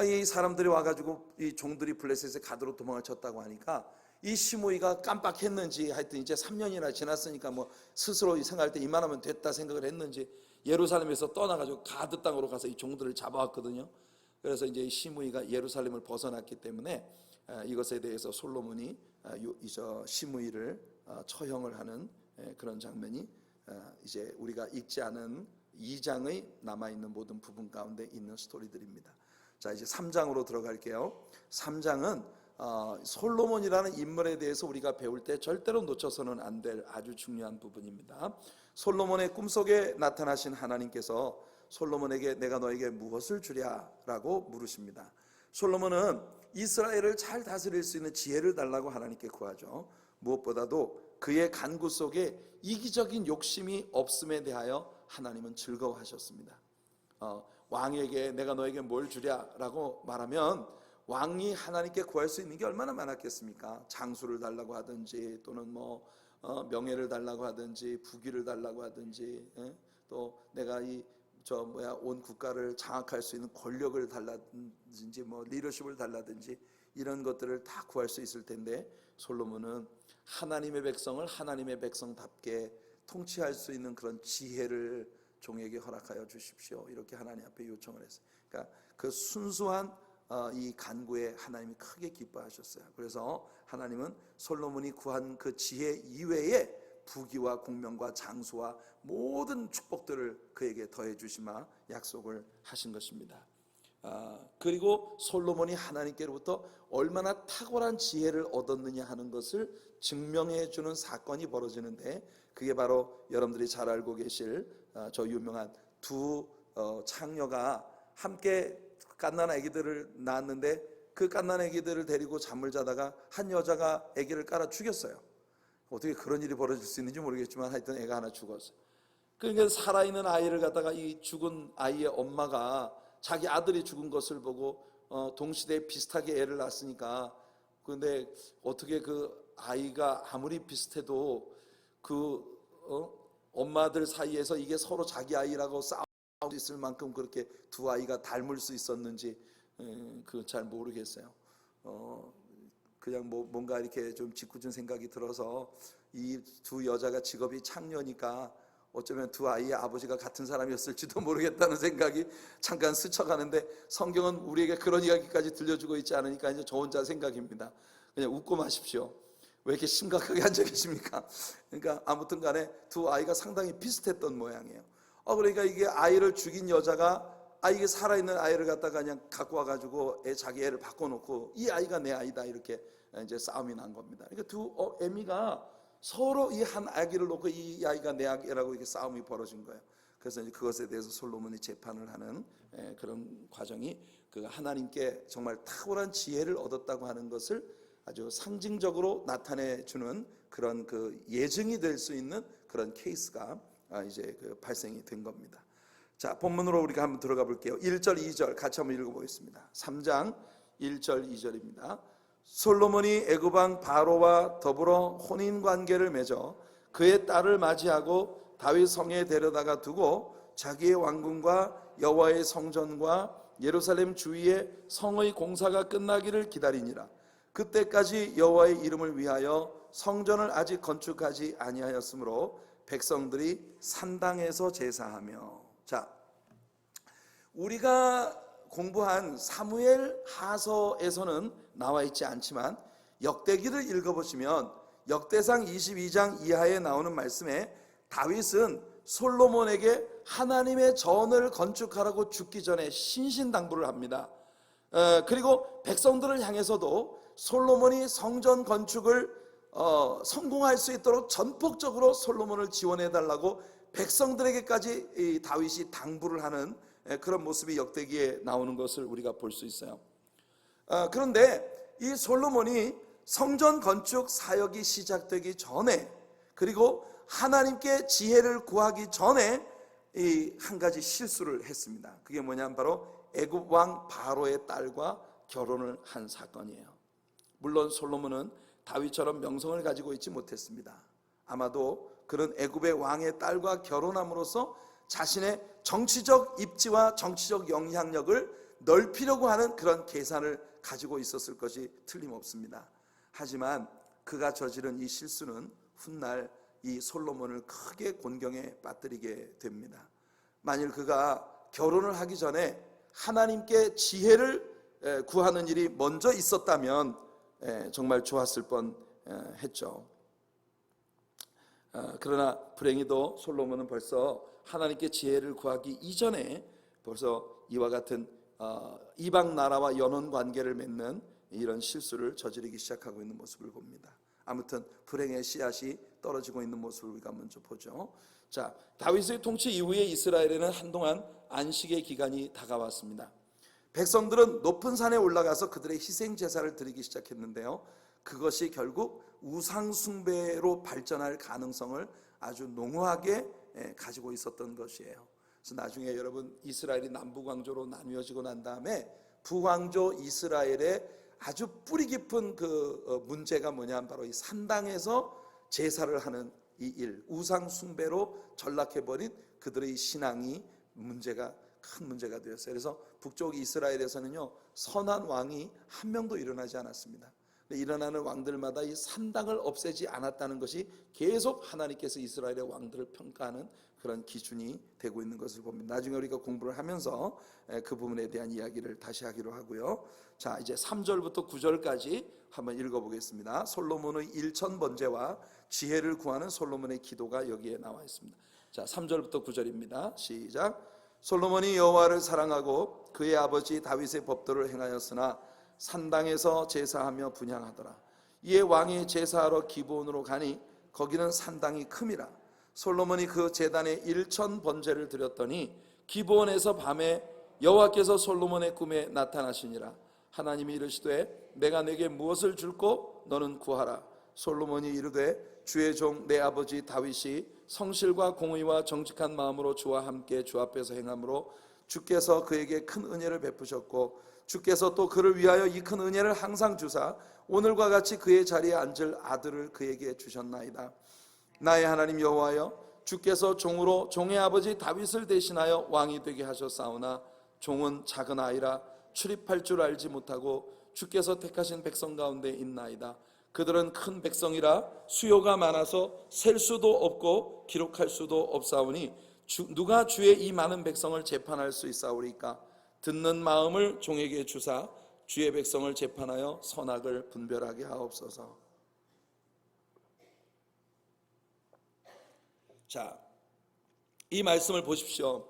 S1: 이 사람들이 와가지고 이 종들이 블레셋의 가드로 도망을 쳤다고 하니까 이 시므이가 깜빡했는지 하여튼 이제 3년이나 지났으니까 뭐 스스로 생각할 때 이만하면 됐다 생각을 했는지 예루살렘에서 떠나가지고 가드 땅으로 가서 이 종들을 잡아왔거든요. 그래서 이제 시므이가 예루살렘을 벗어났기 때문에 이것에 대해서 솔로몬이 시므이를 처형을 하는 그런 장면이 이제 우리가 읽지 않은 2장의 남아있는 모든 부분 가운데 있는 스토리들입니다. 자, 이제 3장으로 들어갈게요. 3장은 솔로몬이라는 인물에 대해서 우리가 배울 때 절대로 놓쳐서는 안 될 아주 중요한 부분입니다. 솔로몬의 꿈속에 나타나신 하나님께서 솔로몬에게 내가 너에게 무엇을 주랴 라고 물으십니다. 솔로몬은 이스라엘을 잘 다스릴 수 있는 지혜를 달라고 하나님께 구하죠. 무엇보다도 그의 간구 속에 이기적인 욕심이 없음에 대하여 하나님은 즐거워하셨습니다. 왕에게 내가 너에게 뭘 주랴 라고 말하면 왕이 하나님께 구할 수 있는 게 얼마나 많았겠습니까? 장수를 달라고 하든지 또는 명예를 달라고 하든지 부귀를 달라고 하든지, 또 내가 온 국가를 장악할 수 있는 권력을 달라든지 리더십을 달라든지 이런 것들을 다 구할 수 있을 텐데, 솔로몬은 하나님의 백성을 하나님의 백성답게 통치할 수 있는 그런 지혜를 종에게 허락하여 주십시오, 이렇게 하나님 앞에 요청을 했어요. 그러니까 그 순수한 이 간구에 하나님이 크게 기뻐하셨어요. 그래서 하나님은 솔로몬이 구한 그 지혜 이외에 부귀와 공명과 장수와 모든 축복들을 그에게 더해 주시마 약속을 하신 것입니다. 그리고 솔로몬이 하나님께로부터 얼마나 탁월한 지혜를 얻었느냐 하는 것을 증명해 주는 사건이 벌어지는데, 그게 바로 여러분들이 잘 알고 계실 저 유명한 두 창녀가 함께 갓난 아기들을 낳았는데, 그 갓난 아기들을 데리고 잠을 자다가 한 여자가 아기를 깔아 죽였어요. 어떻게 그런 일이 벌어질 수 있는지 모르겠지만 하여튼 애가 하나 죽었어요. 그러니까 살아있는 아이를 갖다가 이 죽은 아이의 엄마가 자기 아들이 죽은 것을 보고 동시대에 비슷하게 애를 낳았으니까, 그런데 어떻게 그 아이가 아무리 비슷해도 그 엄마들 사이에서 이게 서로 자기 아이라고 싸울 수 있을 만큼 그렇게 두 아이가 닮을 수 있었는지 그 잘 모르겠어요. 그냥 뭔가 이렇게 좀 짓궂은 생각이 들어서 이 두 여자가 직업이 창녀니까 어쩌면 두 아이의 아버지가 같은 사람이었을지도 모르겠다는 생각이 잠깐 스쳐가는데, 성경은 우리에게 그런 이야기까지 들려주고 있지 않으니까 이제 저 혼자 생각입니다. 그냥 웃고 마십시오. 왜 이렇게 심각하게 앉아 계십니까? 그러니까 아무튼 간에 두 아이가 상당히 비슷했던 모양이에요. 그러니까 이게 아이를 죽인 여자가 이게 살아있는 아이를 갖다가 그냥 갖고 와가지고 자기 애를 바꿔놓고 이 아이가 내 아이다 이렇게 이제 싸움이 난 겁니다. 그러니까 두 애미가 서로 이 한 아기를 놓고 이 아이가 내 아기라고 이렇게 싸움이 벌어진 거예요. 그래서 이제 그것에 대해서 솔로몬이 재판을 하는 그런 과정이 그 하나님께 정말 탁월한 지혜를 얻었다고 하는 것을 아주 상징적으로 나타내 주는 그런 그 예증이 될 수 있는 그런 케이스가 이제 그 발생이 된 겁니다. 자, 본문으로 우리가 한번 들어가 볼게요. 1절 2절 같이 한번 읽어보겠습니다. 3장 1절 2절입니다. 솔로몬이 애굽 왕 바로와 더불어 혼인 관계를 맺어 그의 딸을 맞이하고 다윗 성에 데려다가 두고 자기의 왕궁과 여호와의 성전과 예루살렘 주위에 성의 공사가 끝나기를 기다리니라. 그때까지 여호와의 이름을 위하여 성전을 아직 건축하지 아니하였으므로 백성들이 산당에서 제사하며. 자, 우리가 공부한 사무엘 하서에서는 나와 있지 않지만 역대기를 읽어보시면 역대상 22장 이하에 나오는 말씀에 다윗은 솔로몬에게 하나님의 전을 건축하라고 죽기 전에 신신당부를 합니다. 그리고 백성들을 향해서도 솔로몬이 성전 건축을 성공할 수 있도록 전폭적으로 솔로몬을 지원해달라고 백성들에게까지 이 다윗이 당부를 하는 그런 모습이 역대기에 나오는 것을 우리가 볼 수 있어요. 그런데 이 솔로몬이 성전 건축 사역이 시작되기 전에, 그리고 하나님께 지혜를 구하기 전에 이 한 가지 실수를 했습니다. 그게 뭐냐면 바로 애굽 왕 바로의 딸과 결혼을 한 사건이에요. 물론 솔로몬은 다윗처럼 명성을 가지고 있지 못했습니다. 아마도 그런 애굽의 왕의 딸과 결혼함으로써 자신의 정치적 입지와 정치적 영향력을 넓히려고 하는 그런 계산을 가지고 있었을 것이 틀림없습니다. 하지만 그가 저지른 이 실수는 훗날 이 솔로몬을 크게 곤경에 빠뜨리게 됩니다. 만일 그가 결혼을 하기 전에 하나님께 지혜를 구하는 일이 먼저 있었다면 정말 좋았을 뻔했죠. 그러나 불행히도 솔로몬은 벌써 하나님께 지혜를 구하기 이전에 벌써 이와 같은 이방 나라와 연혼 관계를 맺는 이런 실수를 저지르기 시작하고 있는 모습을 봅니다. 아무튼 불행의 씨앗이 떨어지고 있는 모습을 우리가 먼저 보죠. 자, 다윗의 통치 이후에 이스라엘에는 한동안 안식의 기간이 다가왔습니다. 백성들은 높은 산에 올라가서 그들의 희생 제사를 드리기 시작했는데요, 그것이 결국 우상 숭배로 발전할 가능성을 아주 농후하게 가지고 있었던 것이에요. 그래서 나중에 여러분 이스라엘이 남북 왕조로 나뉘어지고 난 다음에 북왕조 이스라엘의 아주 뿌리 깊은 그 문제가 뭐냐면 바로 이 산당에서 제사를 하는 이 일, 우상 숭배로 전락해버린 그들의 신앙이 큰 문제가 되었어요. 그래서 북쪽 이스라엘에서는요, 선한 왕이 한 명도 일어나지 않았습니다. 일어나는 왕들마다 이 산당을 없애지 않았다는 것이 계속 하나님께서 이스라엘의 왕들을 평가하는 그런 기준이 되고 있는 것을 봅니다. 나중에 우리가 공부를 하면서 그 부분에 대한 이야기를 다시 하기로 하고요. 자, 이제 3절부터 9절까지 한번 읽어보겠습니다. 솔로몬의 일천번제와 지혜를 구하는 솔로몬의 기도가 여기에 나와 있습니다. 자, 3절부터 9절입니다. 시작. 솔로몬이 여호와를 사랑하고 그의 아버지 다윗의 법도를 행하였으나 산당에서 제사하며 분향하더라. 이에 왕이 제사하러 기브온으로 가니 거기는 산당이 큼이라. 솔로몬이 그 제단에 1000번제를 드렸더니 기브온에서 밤에 여호와께서 솔로몬의 꿈에 나타나시니라. 하나님이 이르시되 내가 내게 무엇을 줄꼬 너는 구하라. 솔로몬이 이르되 주의 종 내 아버지 다윗이 성실과 공의와 정직한 마음으로 주와 함께 주 앞에서 행함으로 주께서 그에게 큰 은혜를 베푸셨고 주께서 또 그를 위하여 이 큰 은혜를 항상 주사 오늘과 같이 그의 자리에 앉을 아들을 그에게 주셨나이다. 나의 하나님 여호와여, 주께서 종으로 종의 아버지 다윗을 대신하여 왕이 되게 하셨사오나 종은 작은 아이라 출입할 줄 알지 못하고 주께서 택하신 백성 가운데 있나이다. 그들은 큰 백성이라 수요가 많아서 셀 수도 없고 기록할 수도 없사오니 누가 주의 이 많은 백성을 재판할 수 있사오리까? 듣는 마음을 종에게 주사 주의 백성을 재판하여 선악을 분별하게 하옵소서. 자, 이 말씀을 보십시오.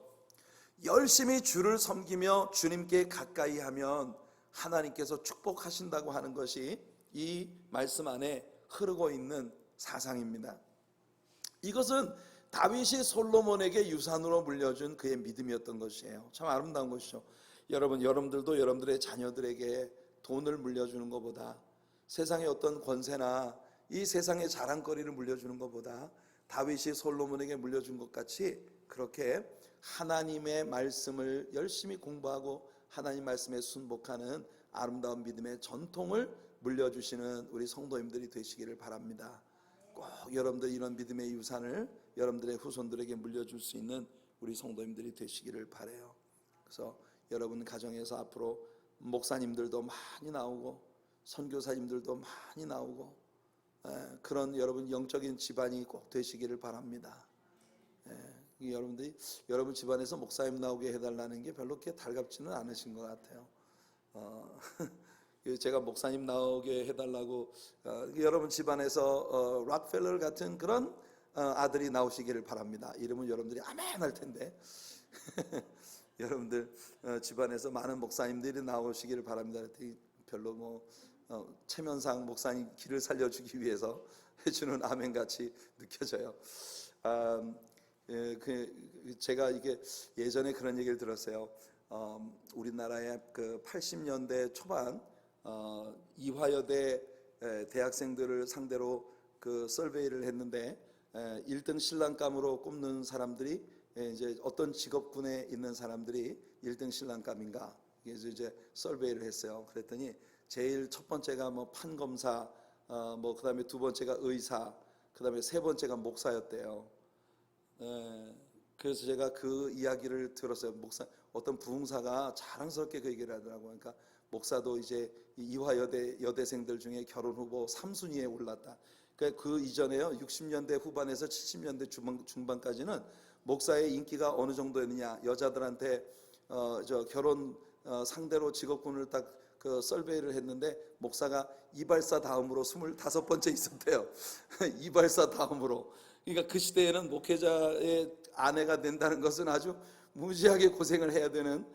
S1: 열심히 주를 섬기며 주님께 가까이 하면 하나님께서 축복하신다고 하는 것이 이 말씀 안에 흐르고 있는 사상입니다. 이것은 다윗이 솔로몬에게 유산으로 물려준 그의 믿음이었던 것이에요. 참 아름다운 것이죠. 여러분들도 여러분들의 자녀들에게 돈을 물려주는 것보다, 세상의 어떤 권세나 이 세상의 자랑거리를 물려주는 것보다 다윗이 솔로몬에게 물려준 것 같이 그렇게 하나님의 말씀을 열심히 공부하고 하나님 말씀에 순복하는 아름다운 믿음의 전통을 물려주시는 우리 성도님들이 되시기를 바랍니다. 꼭 여러분들 이런 믿음의 유산을 여러분들의 후손들에게 물려줄 수 있는 우리 성도님들이 되시기를 바라요. 그래서 여러분 가정에서 앞으로 목사님들도 많이 나오고 선교사님들도 많이 나오고 그런 여러분 영적인 집안이 꼭 되시기를 바랍니다. 여러분들이 여러분 집안에서 목사님 나오게 해달라는 게 별로 그렇게 달갑지는 않으신 것 같아요. 제가 목사님 나오게 해달라고 여러분 집안에서 락펠러 같은 그런 아들이 나오시기를 바랍니다. 이러면 여러분들이 아멘 할 텐데 여러분들 집안에서 많은 목사님들이 나오시기를 바랍니다. 별로 최면상 목사님 길을 살려주기 위해서 해주는 아멘 같이 느껴져요. 제가 이게 예전에 그런 얘기를 들었어요. 우리나라의 그 80년대 초반 이화여대 대학생들을 상대로 그 설베이를 했는데 1등 신랑감으로 꼽는 사람들이 이제 어떤 직업군에 있는 사람들이 1등 신랑감인가 그래서 이제 설베이를 했어요. 그랬더니 제일 첫 번째가 판검사, 그다음에 두 번째가 의사, 그다음에 세 번째가 목사였대요. 그래서 제가 그 이야기를 들었어요. 어떤 부흥사가 자랑스럽게 그 얘기를 하더라고요. 그러니까 목사도 이제 이화여대 여대생들 중에 결혼 후보 3순위에 올랐다. 그러니까 그 이전에요, 60년대 후반에서 70년대 중반까지는 목사의 인기가 어느 정도였느냐, 여자들한테 결혼 상대로 직업군을 딱 그 설베이를 했는데 목사가 이발사 다음으로 25번째 있었대요. 이발사 다음으로. 그러니까 그 시대에는 목회자의 아내가 된다는 것은 아주 무지하게 고생을 해야 되는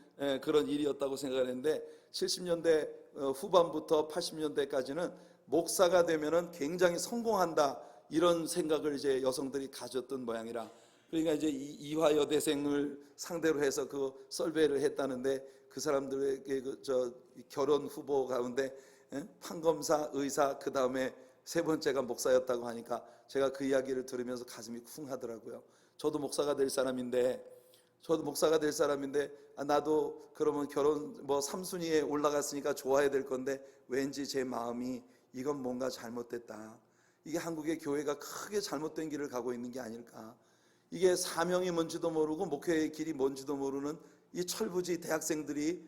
S1: 그런 일이었다고 생각했는데 70년대 후반부터 80년대까지는 목사가 되면은 굉장히 성공한다 이런 생각을 이제 여성들이 가졌던 모양이라, 그러니까 이제 이화 여대생을 상대로 해서 그 설베이를 했다는데 그 사람들에게 저 결혼 후보 가운데 판검사, 의사, 그 다음에 세 번째가 목사였다고 하니까 제가 그 이야기를 들으면서 가슴이 쿵 하더라고요. 저도 목사가 될 사람인데 나도 그러면 결혼 뭐 3순위에 올라갔으니까 좋아야 될 건데 왠지 제 마음이 이건 뭔가 잘못됐다. 이게 한국의 교회가 크게 잘못된 길을 가고 있는 게 아닐까. 이게 사명이 뭔지도 모르고 목회의 길이 뭔지도 모르는 이 철부지 대학생들이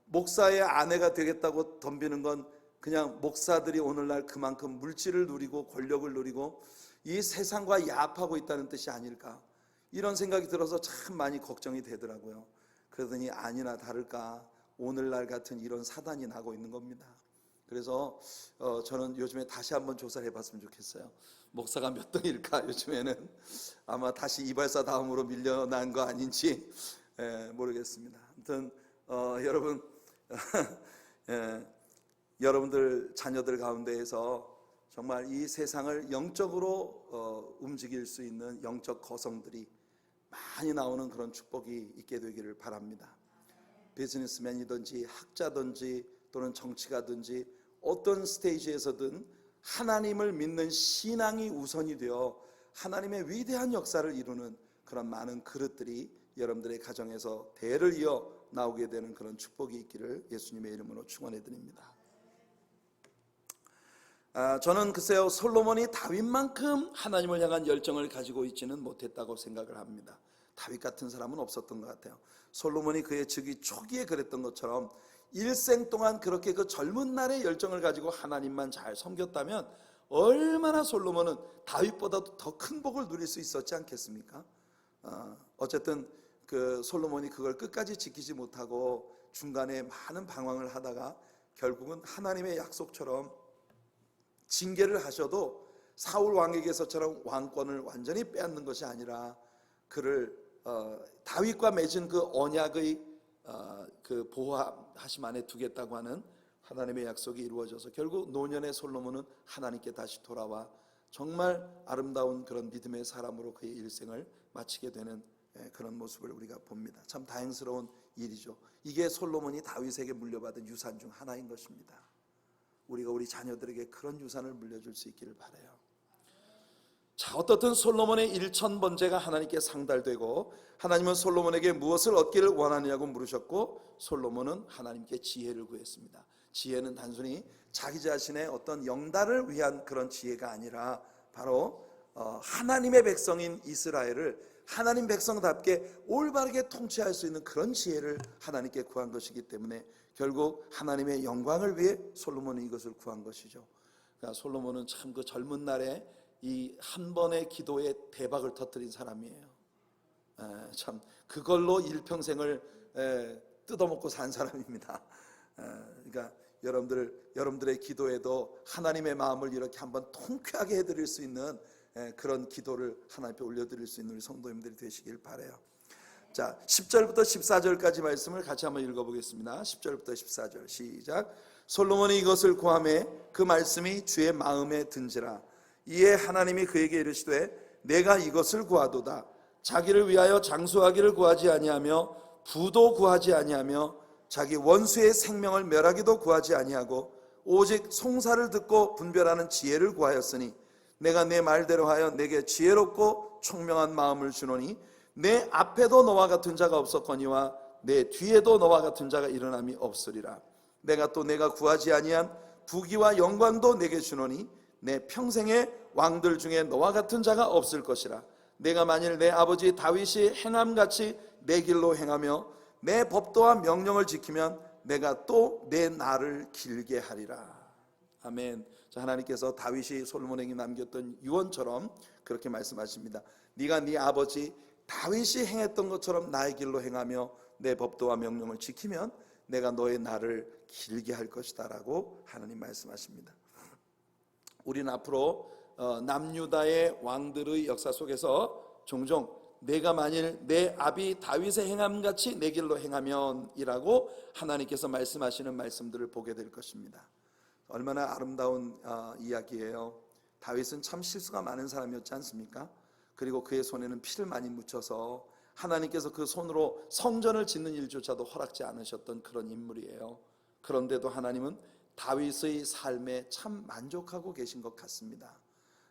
S1: 목사의 아내가 되겠다고 덤비는 건 그냥 목사들이 오늘날 그만큼 물질을 누리고 권력을 누리고 이 세상과 야합하고 있다는 뜻이 아닐까, 이런 생각이 들어서 참 많이 걱정이 되더라고요. 그러더니 아니나 다를까 오늘날 같은 이런 사단이 나고 있는 겁니다. 그래서 저는 요즘에 다시 한번 조사를 해봤으면 좋겠어요. 목사가 몇 등일까? 요즘에는 아마 다시 이발사 다음으로 밀려난 거 아닌지 모르겠습니다. 아무튼 여러분 여러분들 자녀들 가운데에서 정말 이 세상을 영적으로 움직일 수 있는 영적 거성들이 많이 나오는 그런 축복이 있게 되기를 바랍니다. 비즈니스맨이든지 학자든지 또는 정치가든지 어떤 스테이지에서든 하나님을 믿는 신앙이 우선이 되어 하나님의 위대한 역사를 이루는 그런 많은 그릇들이 여러분들의 가정에서 대를 이어 나오게 되는 그런 축복이 있기를 예수님의 이름으로 축원해 드립니다. 저는 글쎄요, 솔로몬이 다윗만큼 하나님을 향한 열정을 가지고 있지는 못했다고 생각을 합니다. 다윗 같은 사람은 없었던 것 같아요. 솔로몬이 그의 즉위 초기에 그랬던 것처럼 일생 동안 그렇게 그 젊은 날의 열정을 가지고 하나님만 잘 섬겼다면 얼마나 솔로몬은 다윗보다도 더 큰 복을 누릴 수 있었지 않겠습니까? 어쨌든 그 솔로몬이 그걸 끝까지 지키지 못하고 중간에 많은 방황을 하다가 결국은 하나님의 약속처럼 징계를 하셔도 사울 왕에게서처럼 왕권을 완전히 빼앗는 것이 아니라 그를 다윗과 맺은 그 언약의 그 보호하심 안에 두겠다고 하는 하나님의 약속이 이루어져서 결국 노년의 솔로몬은 하나님께 다시 돌아와 정말 아름다운 그런 믿음의 사람으로 그의 일생을 마치게 되는 그런 모습을 우리가 봅니다. 참 다행스러운 일이죠. 이게 솔로몬이 다윗에게 물려받은 유산 중 하나인 것입니다. 우리가 우리 자녀들에게 그런 유산을 물려줄 수 있기를 바라요. 자, 어떻든 솔로몬의 1000번제가 하나님께 상달되고 하나님은 솔로몬에게 무엇을 얻기를 원하느냐고 물으셨고 솔로몬은 하나님께 지혜를 구했습니다. 지혜는 단순히 자기 자신의 어떤 영달을 위한 그런 지혜가 아니라 바로 하나님의 백성인 이스라엘을 하나님 백성답게 올바르게 통치할 수 있는 그런 지혜를 하나님께 구한 것이기 때문에 결국 하나님의 영광을 위해 솔로몬이 이것을 구한 것이죠. 그러니까 솔로몬은 참 그 젊은 날에 이 한 번의 기도에 대박을 터뜨린 사람이에요. 참 그걸로 일평생을 뜯어먹고 산 사람입니다. 그러니까 여러분들의 기도에도 하나님의 마음을 이렇게 한번 통쾌하게 해드릴 수 있는 그런 기도를 하나님 앞에 올려드릴 수 있는 우리 성도님들이 되시길 바라요. 자, 10절부터 14절까지 말씀을 같이 한번 읽어보겠습니다. 10절부터 14절 시작. 솔로몬이 이것을 구하매 그 말씀이 주의 마음에 든지라. 이에 하나님이 그에게 이르시되 내가 이것을 구하도다. 자기를 위하여 장수하기를 구하지 아니하며 부도 구하지 아니하며 자기 원수의 생명을 멸하기도 구하지 아니하고 오직 송사를 듣고 분별하는 지혜를 구하였으니 내가 내 말대로 하여 내게 지혜롭고 총명한 마음을 주노니 내 앞에도 너와 같은 자가 없었거니와 내 뒤에도 너와 같은 자가 일어남이 없으리라. 내가 또 내가 구하지 아니한 부귀와 영광도 내게 주노니 내 평생의 왕들 중에 너와 같은 자가 없을 것이라. 내가 만일 내 아버지 다윗이 행함같이 내 길로 행하며 내 법도와 명령을 지키면 내가 또 내 날을 길게 하리라. 아멘. 자, 하나님께서 다윗이 솔로몬에게 남겼던 유언처럼 그렇게 말씀하십니다. 네가 네 아버지 다윗이 행했던 것처럼 나의 길로 행하며 내 법도와 명령을 지키면 내가 너의 날을 길게 할 것이다 라고 하나님 말씀하십니다. 우리는 앞으로 남유다의 왕들의 역사 속에서 종종 내가 만일 내 아비 다윗의 행함같이 내 길로 행하면이라고 하나님께서 말씀하시는 말씀들을 보게 될 것입니다. 얼마나 아름다운 이야기예요. 다윗은 참 실수가 많은 사람이었지 않습니까? 그리고 그의 손에는 피를 많이 묻혀서 하나님께서 그 손으로 성전을 짓는 일조차도 허락지 않으셨던 그런 인물이에요. 그런데도 하나님은 다윗의 삶에 참 만족하고 계신 것 같습니다.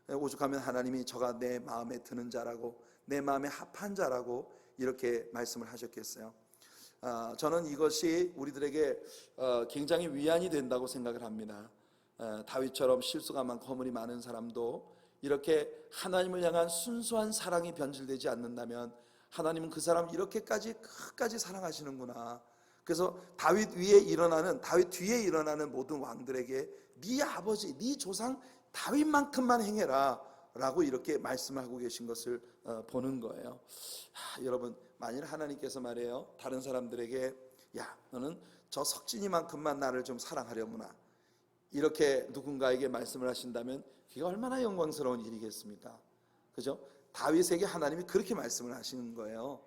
S1: 오죽하면 하나님이 저가 내 마음에 드는 자라고, 내 마음에 합한 자라고 이렇게 말씀을 하셨겠어요. 저는 이것이 우리들에게 굉장히 위안이 된다고 생각을 합니다. 다윗처럼 실수가 많고 허물이 많은 사람도 이렇게 하나님을 향한 순수한 사랑이 변질되지 않는다면 하나님은 그 사람을 이렇게까지 끝까지 사랑하시는구나. 그래서 다윗 뒤에 일어나는 모든 왕들에게 네 아버지, 네 조상 다윗만큼만 행해라 라고 이렇게 말씀하고 계신 것을 보는 거예요. 여러분, 만일 하나님께서 말해요, 다른 사람들에게 야, 너는 저 석진이만큼만 나를 좀 사랑하려무나, 이렇게 누군가에게 말씀을 하신다면 그게 얼마나 영광스러운 일이겠습니까? 그죠? 다윗에게 하나님이 그렇게 말씀을 하시는 거예요.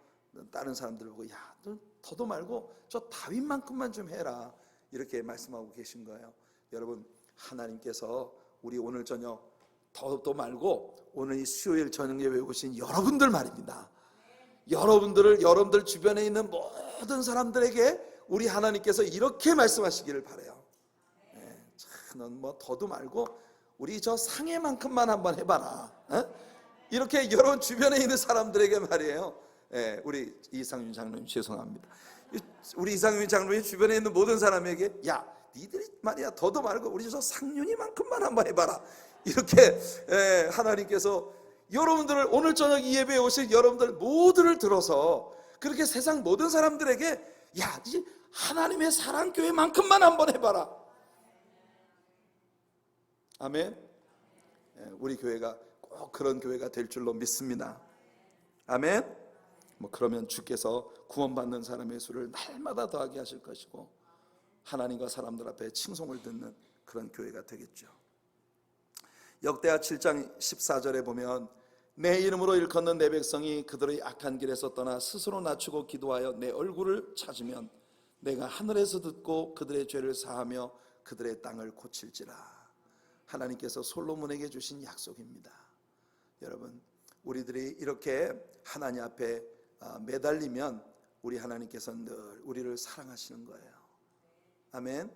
S1: 다른 사람들 보고 야, 너 더도 말고 저 다윗만큼만 좀 해라, 이렇게 말씀하고 계신 거예요. 여러분, 하나님께서 우리 오늘 저녁 더도 말고 오늘 이 수요일 저녁 예배 오신 여러분들 말입니다. 여러분들 주변에 있는 모든 사람들에게 우리 하나님께서 이렇게 말씀하시기를 바라요. 넌 뭐 더도 말고 우리 저 상해만큼만 한번 해봐라. 이렇게 여러분 주변에 있는 사람들에게 말이에요. 우리 이상윤 장로님 죄송합니다. 우리 이상윤 장로님 주변에 있는 모든 사람에게 야, 니들이 말이야 더도 말고 우리 저 상윤이만큼만 한번 해봐라. 이렇게 하나님께서 여러분들을, 오늘 저녁 이 예배에 오신 여러분들 모두를 들어서 그렇게 세상 모든 사람들에게 야, 니 하나님의 사랑교회만큼만 한번 해봐라. 아멘. 우리 교회가 꼭 그런 교회가 될 줄로 믿습니다. 아멘. 그러면 주께서 구원받는 사람의 수를 날마다 더하게 하실 것이고 하나님과 사람들 앞에 칭송을 듣는 그런 교회가 되겠죠. 역대하 7장 14절에 보면 내 이름으로 일컫는 내 백성이 그들의 악한 길에서 떠나 스스로 낮추고 기도하여 내 얼굴을 찾으면 내가 하늘에서 듣고 그들의 죄를 사하며 그들의 땅을 고칠지라. 하나님께서 솔로몬에게 주신 약속입니다. 여러분, 우리들이 이렇게 하나님 앞에 매달리면 우리 하나님께서 늘 우리를 사랑하시는 거예요. 아멘.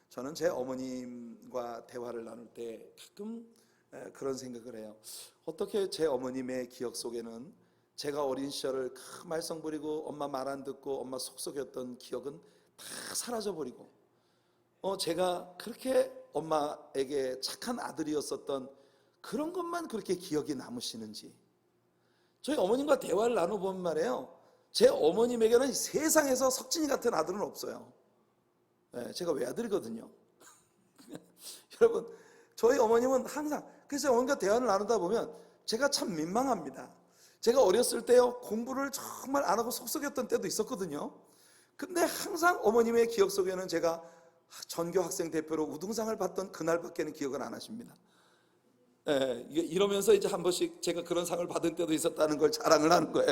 S1: 저는 제 어머님과 대화를 나눌 때 가끔 그런 생각을 해요. 어떻게 제 어머님의 기억 속에는 제가 어린 시절을 말썽 부리고 엄마 말 안 듣고 엄마 속썩였던 기억은 다 사라져버리고 제가 그렇게 엄마에게 착한 아들이었었던 그런 것만 그렇게 기억이 남으시는지. 저희 어머님과 대화를 나눠보면 말이에요, 제 어머님에게는 세상에서 석진이 같은 아들은 없어요. 제가 외아들이거든요. 여러분, 저희 어머님은 항상, 그래서 어머님과 대화를 나누다 보면 제가 참 민망합니다. 제가 어렸을 때요, 공부를 정말 안 하고 속썩였던 때도 있었거든요. 근데 항상 어머님의 기억 속에는 제가 전교 학생 대표로 우등상을 받던 그날밖에는 기억을 안 하십니다. 이러면서 이제 한 번씩 제가 그런 상을 받은 때도 있었다는 걸 자랑을 하는 거예요.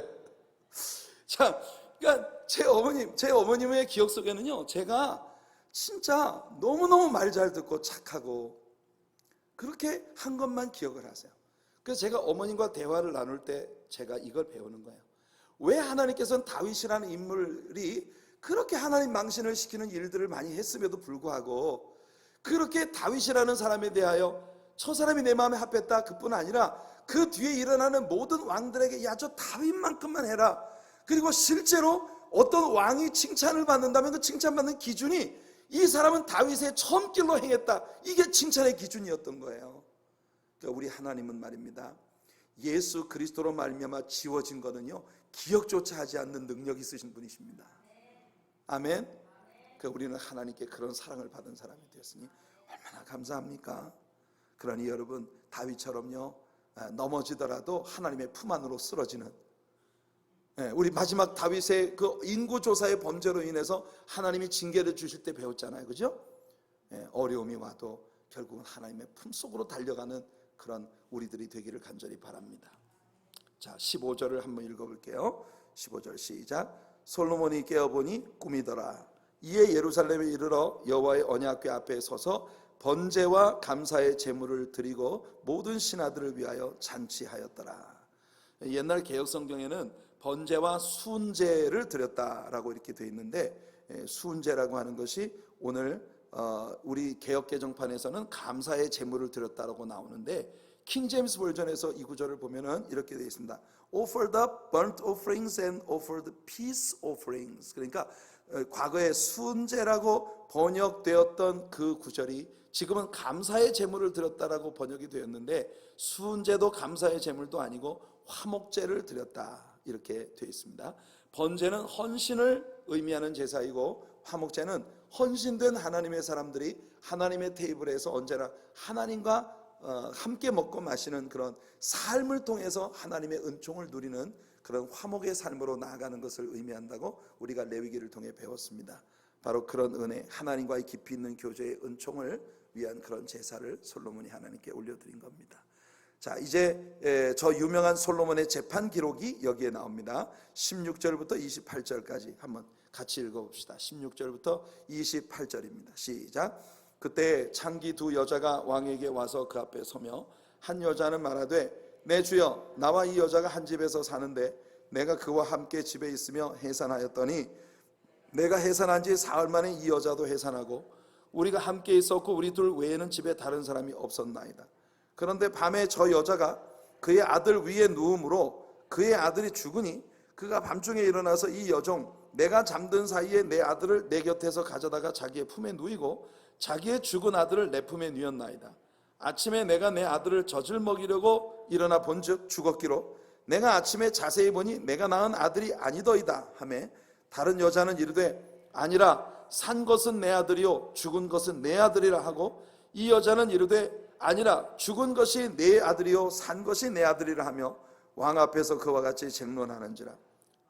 S1: 자, 그러니까 제 어머님의 기억 속에는요, 제가 진짜 너무너무 말 잘 듣고 착하고 그렇게 한 것만 기억을 하세요. 그래서 제가 어머님과 대화를 나눌 때 제가 이걸 배우는 거예요. 왜 하나님께서는 다윗이라는 인물이 그렇게 하나님 망신을 시키는 일들을 많이 했음에도 불구하고 그렇게 다윗이라는 사람에 대하여 저 사람이 내 마음에 합했다, 그뿐 아니라 그 뒤에 일어나는 모든 왕들에게 야, 저 다윗만큼만 해라. 그리고 실제로 어떤 왕이 칭찬을 받는다면 그 칭찬받는 기준이 이 사람은 다윗의 처음길로 행했다, 이게 칭찬의 기준이었던 거예요. 그러니까 우리 하나님은 말입니다, 예수 그리스도로 말미암아 지워진 거는요, 기억조차 하지 않는 능력이 있으신 분이십니다. 아멘. 그러니까 우리는 하나님께 그런 사랑을 받은 사람이 되었으니 얼마나 감사합니까? 그러니 여러분, 다윗처럼요, 넘어지더라도 하나님의 품 안으로 쓰러지는, 우리 마지막 다윗의 그 인구조사의 범죄로 인해서 하나님이 징계를 주실 때 배웠잖아요, 그죠? 어려움이 와도 결국은 하나님의 품속으로 달려가는 그런 우리들이 되기를 간절히 바랍니다. 자, 15절을 한번 읽어볼게요. 15절 시작. 솔로몬이 깨어보니 꿈이더라. 이에 예루살렘에 이르러 여호와의 언약궤 앞에 서서 번제와 감사의 제물을 드리고 모든 신하들을 위하여 잔치하였더라. 옛날 개혁성경에는 번제와 순제를 드렸다라고 이렇게 되어 있는데, 순제라고 하는 것이 오늘 우리 개역 개정판에서는 감사의 제물을 드렸다라고 나오는데, 킹 제임스 버전에서 이 구절을 보면은 이렇게 되어 있습니다. Offer the burnt offerings and offer the peace offerings. 그러니까 과거에 순제라고 번역되었던 그 구절이 지금은 감사의 제물을 드렸다라고 번역이 되었는데, 순제도 감사의 제물도 아니고 화목제를 드렸다 이렇게 되어 있습니다. 번제는 헌신을 의미하는 제사이고, 화목제는 헌신된 하나님의 사람들이 하나님의 테이블에서 언제나 하나님과 함께 먹고 마시는 그런 삶을 통해서 하나님의 은총을 누리는 그런 화목의 삶으로 나아가는 것을 의미한다고 우리가 레위기를 통해 배웠습니다. 바로 그런 은혜, 하나님과의 깊이 있는 교제의 은총을 위한 그런 제사를 솔로몬이 하나님께 올려드린 겁니다. 자, 이제 저 유명한 솔로몬의 재판 기록이 여기에 나옵니다. 16절부터 28절까지 한번 같이 읽어봅시다. 16절부터 28절입니다. 시작. 그때 창기 두 여자가 왕에게 와서 그 앞에 서며, 한 여자는 말하되 내 주여, 나와 이 여자가 한 집에서 사는데 내가 그와 함께 집에 있으며 해산하였더니 내가 해산한 지 사흘 만에 이 여자도 해산하고 우리가 함께 있었고 우리 둘 외에는 집에 다른 사람이 없었나이다. 그런데 밤에 저 여자가 그의 아들 위에 누움으로 그의 아들이 죽으니 그가 밤중에 일어나서 이 여종 내가 잠든 사이에 내 아들을 내 곁에서 가져다가 자기의 품에 누이고 자기의 죽은 아들을 내 품에 누였나이다. 아침에 내가 내 아들을 젖을 먹이려고 일어나 본즉 죽었기로 내가 아침에 자세히 보니 내가 낳은 아들이 아니더이다 하매, 다른 여자는 이르되 아니라 산 것은 내 아들이요 죽은 것은 내 아들이라 하고, 이 여자는 이르되 아니라 죽은 것이 내 아들이요 산 것이 내 아들이라 하며 왕 앞에서 그와 같이 쟁론하는지라.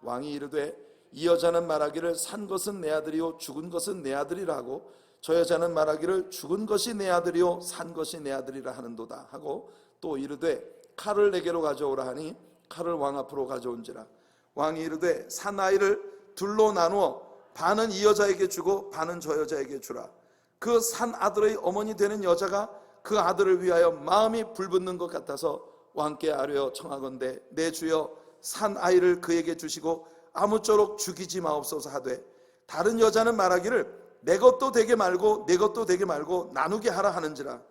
S1: 왕이 이르되 이 여자는 말하기를 산 것은 내 아들이요 죽은 것은 내 아들이라 하고, 저 여자는 말하기를 죽은 것이 내 아들이요 산 것이 내 아들이라 하는도다 하고, 또 이르되 칼을 내게로 가져오라 하니 칼을 왕 앞으로 가져온지라. 왕이 이르되 산 아이를 둘로 나누어 반은 이 여자에게 주고 반은 저 여자에게 주라. 그 산 아들의 어머니 되는 여자가 그 아들을 위하여 마음이 불붙는 것 같아서 왕께 아뢰어 청하건대 내 주여 산 아이를 그에게 주시고 아무쪼록 죽이지 마옵소서 하되, 다른 여자는 말하기를 내 것도 되게 말고 내 것도 되게 말고 나누게 하라 하는지라.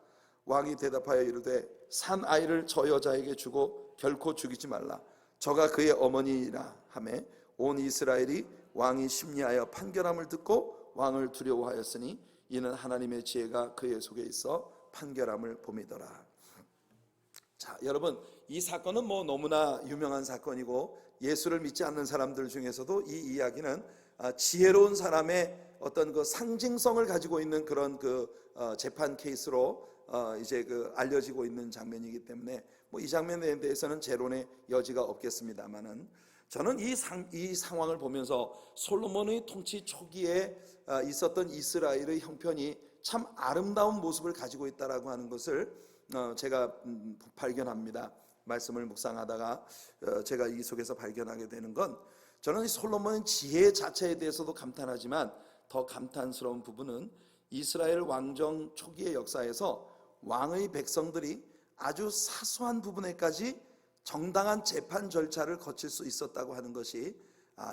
S1: 왕이 대답하여 이르되 산 아이를 저 여자에게 주고 결코 죽이지 말라. 저가 그의 어머니이라 하매, 온 이스라엘이 왕이 심리하여 판결함을 듣고 왕을 두려워하였으니 이는 하나님의 지혜가 그의 속에 있어 판결함을 봄이더라. 자, 여러분, 이 사건은 너무나 유명한 사건이고 예수를 믿지 않는 사람들 중에서도 이 이야기는 지혜로운 사람의 어떤 그 상징성을 가지고 있는 그런 재판 케이스로 이제 알려지고 있는 장면이기 때문에 이 장면에 대해서는 재론의 여지가 없겠습니다만은, 저는 이 상황을 보면서 솔로몬의 통치 초기에 있었던 이스라엘의 형편이 참 아름다운 모습을 가지고 있다라고 하는 것을 제가 발견합니다. 말씀을 묵상하다가 제가 이 속에서 발견하게 되는 건, 저는 솔로몬의 지혜 자체에 대해서도 감탄하지만 더 감탄스러운 부분은 이스라엘 왕정 초기의 역사에서 왕의 백성들이 아주 사소한 부분에까지 정당한 재판 절차를 거칠 수 있었다고 하는 것이,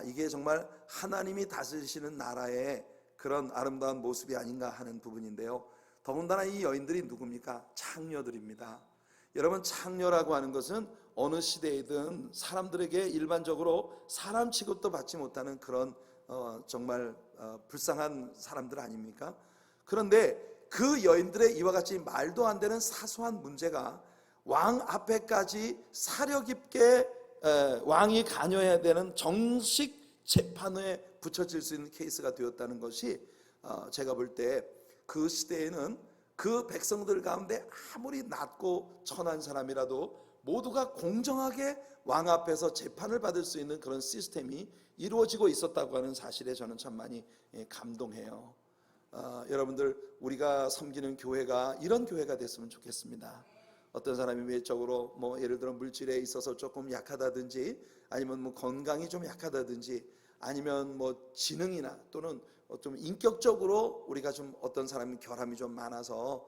S1: 이게 정말 하나님이 다스리시는 나라의 그런 아름다운 모습이 아닌가 하는 부분인데요. 더군다나 이 여인들이 누굽니까? 창녀들입니다. 여러분, 창녀라고 하는 것은 어느 시대이든 사람들에게 일반적으로 사람 취급도 받지 못하는 그런 정말 불쌍한 사람들 아닙니까? 그런데 그 여인들의 이와 같이 말도 안 되는 사소한 문제가 왕 앞에까지 사려 깊게 왕이 관여해야 되는 정식 재판에 붙여질 수 있는 케이스가 되었다는 것이, 제가 볼 때 그 시대에는 그 백성들 가운데 아무리 낮고 천한 사람이라도 모두가 공정하게 왕 앞에서 재판을 받을 수 있는 그런 시스템이 이루어지고 있었다고 하는 사실에 저는 참 많이 감동해요. 여러분들, 우리가 섬기는 교회가 이런 교회가 됐으면 좋겠습니다. 어떤 사람이 외적으로 뭐 예를 들어 물질에 있어서 조금 약하다든지, 아니면 뭐 건강이 좀 약하다든지, 아니면 뭐 지능이나 또는 좀 인격적으로 우리가 좀 어떤 사람이 결함이 좀 많아서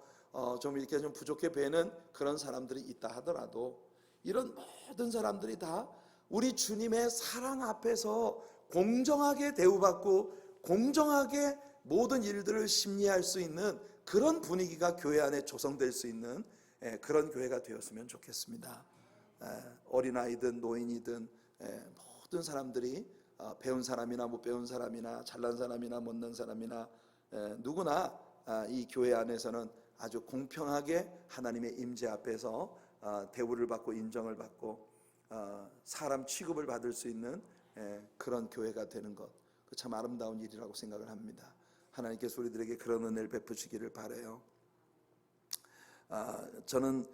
S1: 좀 이렇게 좀 부족해 보이는 그런 사람들이 있다 하더라도, 이런 모든 사람들이 다 우리 주님의 사랑 앞에서 공정하게 대우받고 공정하게 모든 일들을 심리할 수 있는 그런 분위기가 교회 안에 조성될 수 있는 그런 교회가 되었으면 좋겠습니다. 어린아이든 노인이든 모든 사람들이 배운 사람이나 못 배운 사람이나 잘난 사람이나 못난 사람이나 누구나 이 교회 안에서는 아주 공평하게 하나님의 임재 앞에서 대우를 받고 인정을 받고 사람 취급을 받을 수 있는 그런 교회가 되는 것, 참 아름다운 일이라고 생각을 합니다. 하나님께서 우리들에게 그런 은혜를 베푸시기를 바라요. 저는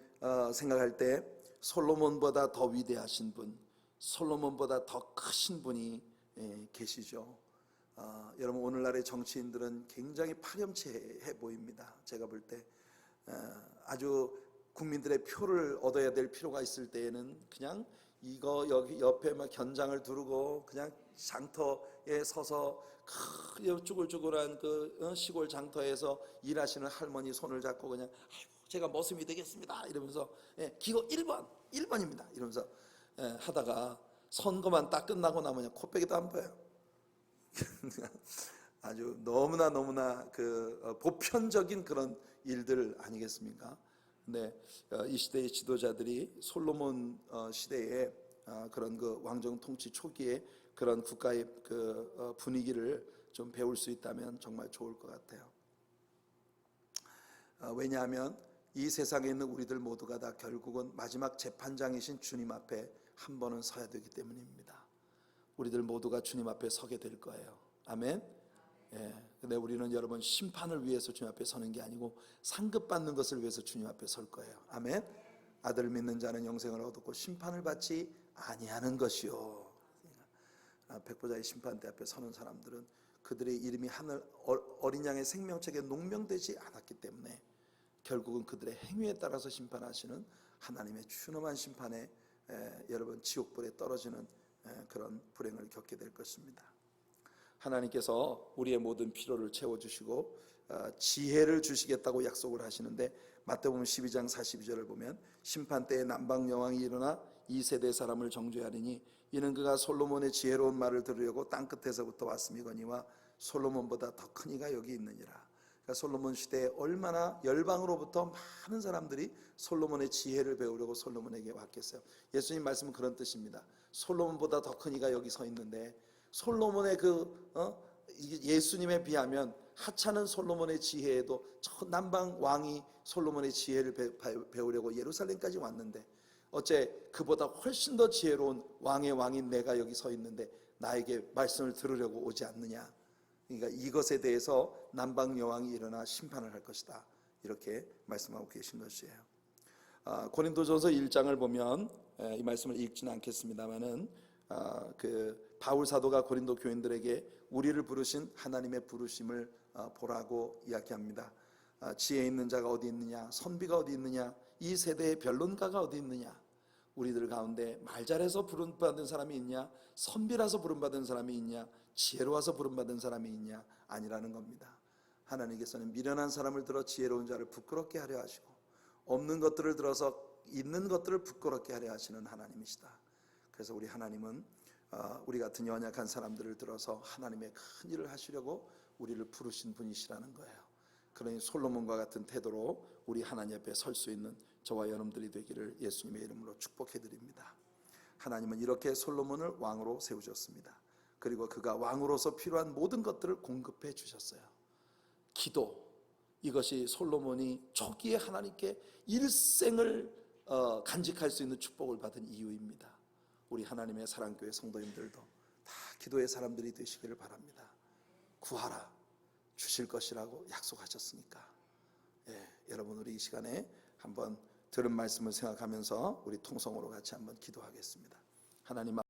S1: 생각할 때 솔로몬보다 더 위대하신 분, 솔로몬보다 더 크신 분이 계시죠. 여러분, 오늘날의 정치인들은 굉장히 파렴치해 보입니다. 제가 볼 때 아주 국민들의 표를 얻어야 될 필요가 있을 때에는 그냥 이거 여기 옆에 막 견장을 두르고 그냥 장터에 서서 쭈글쭈글한 그 시골 장터에서 일하시는 할머니 손을 잡고 그냥 아이고 제가 머슴이 되겠습니다 이러면서 기호 1번입니다 이러면서 하다가 선거만 딱 끝나고 나면 코빼기도 안 보여요. 아주 너무나 그 보편적인 그런 일들 아니겠습니까? 근데 이 시대의 지도자들이 솔로몬 시대의 그런 그 왕정 통치 초기에 그런 국가의 그 분위기를 좀 배울 수 있다면 정말 좋을 것 같아요. 왜냐하면 이 세상에 있는 우리들 모두가 다 결국은 마지막 재판장이신 주님 앞에 한 번은 서야 되기 때문입니다. 우리들 모두가 주님 앞에 서게 될 거예요. 아멘. 근데 우리는 여러분 심판을 위해서 주님 앞에 서는 게 아니고 상급받는 것을 위해서 주님 앞에 설 거예요. 아멘. 아들을 믿는 자는 영생을 얻고 심판을 받지 아니하는 것이요. 백보자의 심판대 앞에 서는 사람들은 그들의 이름이 하늘 어린 양의 생명책에 농명되지 않았기 때문에 결국은 그들의 행위에 따라서 심판하시는 하나님의 준엄한 심판에 여러분 지옥불에 떨어지는 그런 불행을 겪게 될 것입니다. 하나님께서 우리의 모든 필요를 채워주시고 지혜를 주시겠다고 약속을 하시는데, 마태복음 12장 42절을 보면 심판때에 남방여왕이 일어나 이 세대 사람을 정죄하리니 이는 그가 솔로몬의 지혜로운 말을 들으려고 땅끝에서부터 왔음이거니와 솔로몬보다 더 큰 이가 여기 있느니라. 그러니까 솔로몬 시대에 얼마나 열방으로부터 많은 사람들이 솔로몬의 지혜를 배우려고 솔로몬에게 왔겠어요. 예수님 말씀은 그런 뜻입니다. 솔로몬보다 더 큰 이가 여기 서 있는데, 솔로몬의 예수님에 비하면 하찮은 솔로몬의 지혜에도 저 남방 왕이 솔로몬의 지혜를 배우려고 예루살렘까지 왔는데, 어째 그보다 훨씬 더 지혜로운 왕의 왕인 내가 여기 서 있는데 나에게 말씀을 들으려고 오지 않느냐. 그러니까 이것에 대해서 남방 여왕이 일어나 심판을 할 것이다, 이렇게 말씀하고 계신 것이에요. 고린도전서 1장을 보면 이 말씀을 읽지는 않겠습니다만은 그 바울 사도가 고린도 교인들에게 우리를 부르신 하나님의 부르심을 보라고 이야기합니다. 지혜 있는 자가 어디 있느냐, 선비가 어디 있느냐, 이 세대의 변론가가 어디 있느냐. 우리들 가운데 말 잘해서 부름받은 사람이 있냐, 선비라서 부름받은 사람이 있냐, 지혜로워서 부름받은 사람이 있냐, 아니라는 겁니다. 하나님께서는 미련한 사람을 들어 지혜로운 자를 부끄럽게 하려 하시고 없는 것들을 들어서 있는 것들을 부끄럽게 하려 하시는 하나님이시다. 그래서 우리 하나님은 우리 같은 연약한 사람들을 들어서 하나님의 큰 일을 하시려고 우리를 부르신 분이시라는 거예요. 그러니 솔로몬과 같은 태도로 우리 하나님 앞에 설 수 있는 저와 여러분들이 되기를 예수님의 이름으로 축복해 드립니다. 하나님은 이렇게 솔로몬을 왕으로 세우셨습니다. 그리고 그가 왕으로서 필요한 모든 것들을 공급해 주셨어요. 기도, 이것이 솔로몬이 초기에 하나님께 일생을 간직할 수 있는 축복을 받은 이유입니다. 우리 하나님의 사랑교회 성도님들도 다 기도의 사람들이 되시기를 바랍니다. 구하라, 주실 것이라고 약속하셨으니까. 여러분, 우리 이 시간에 한번 들은 말씀을 생각하면서 우리 통성으로 같이 한번 기도하겠습니다. 하나님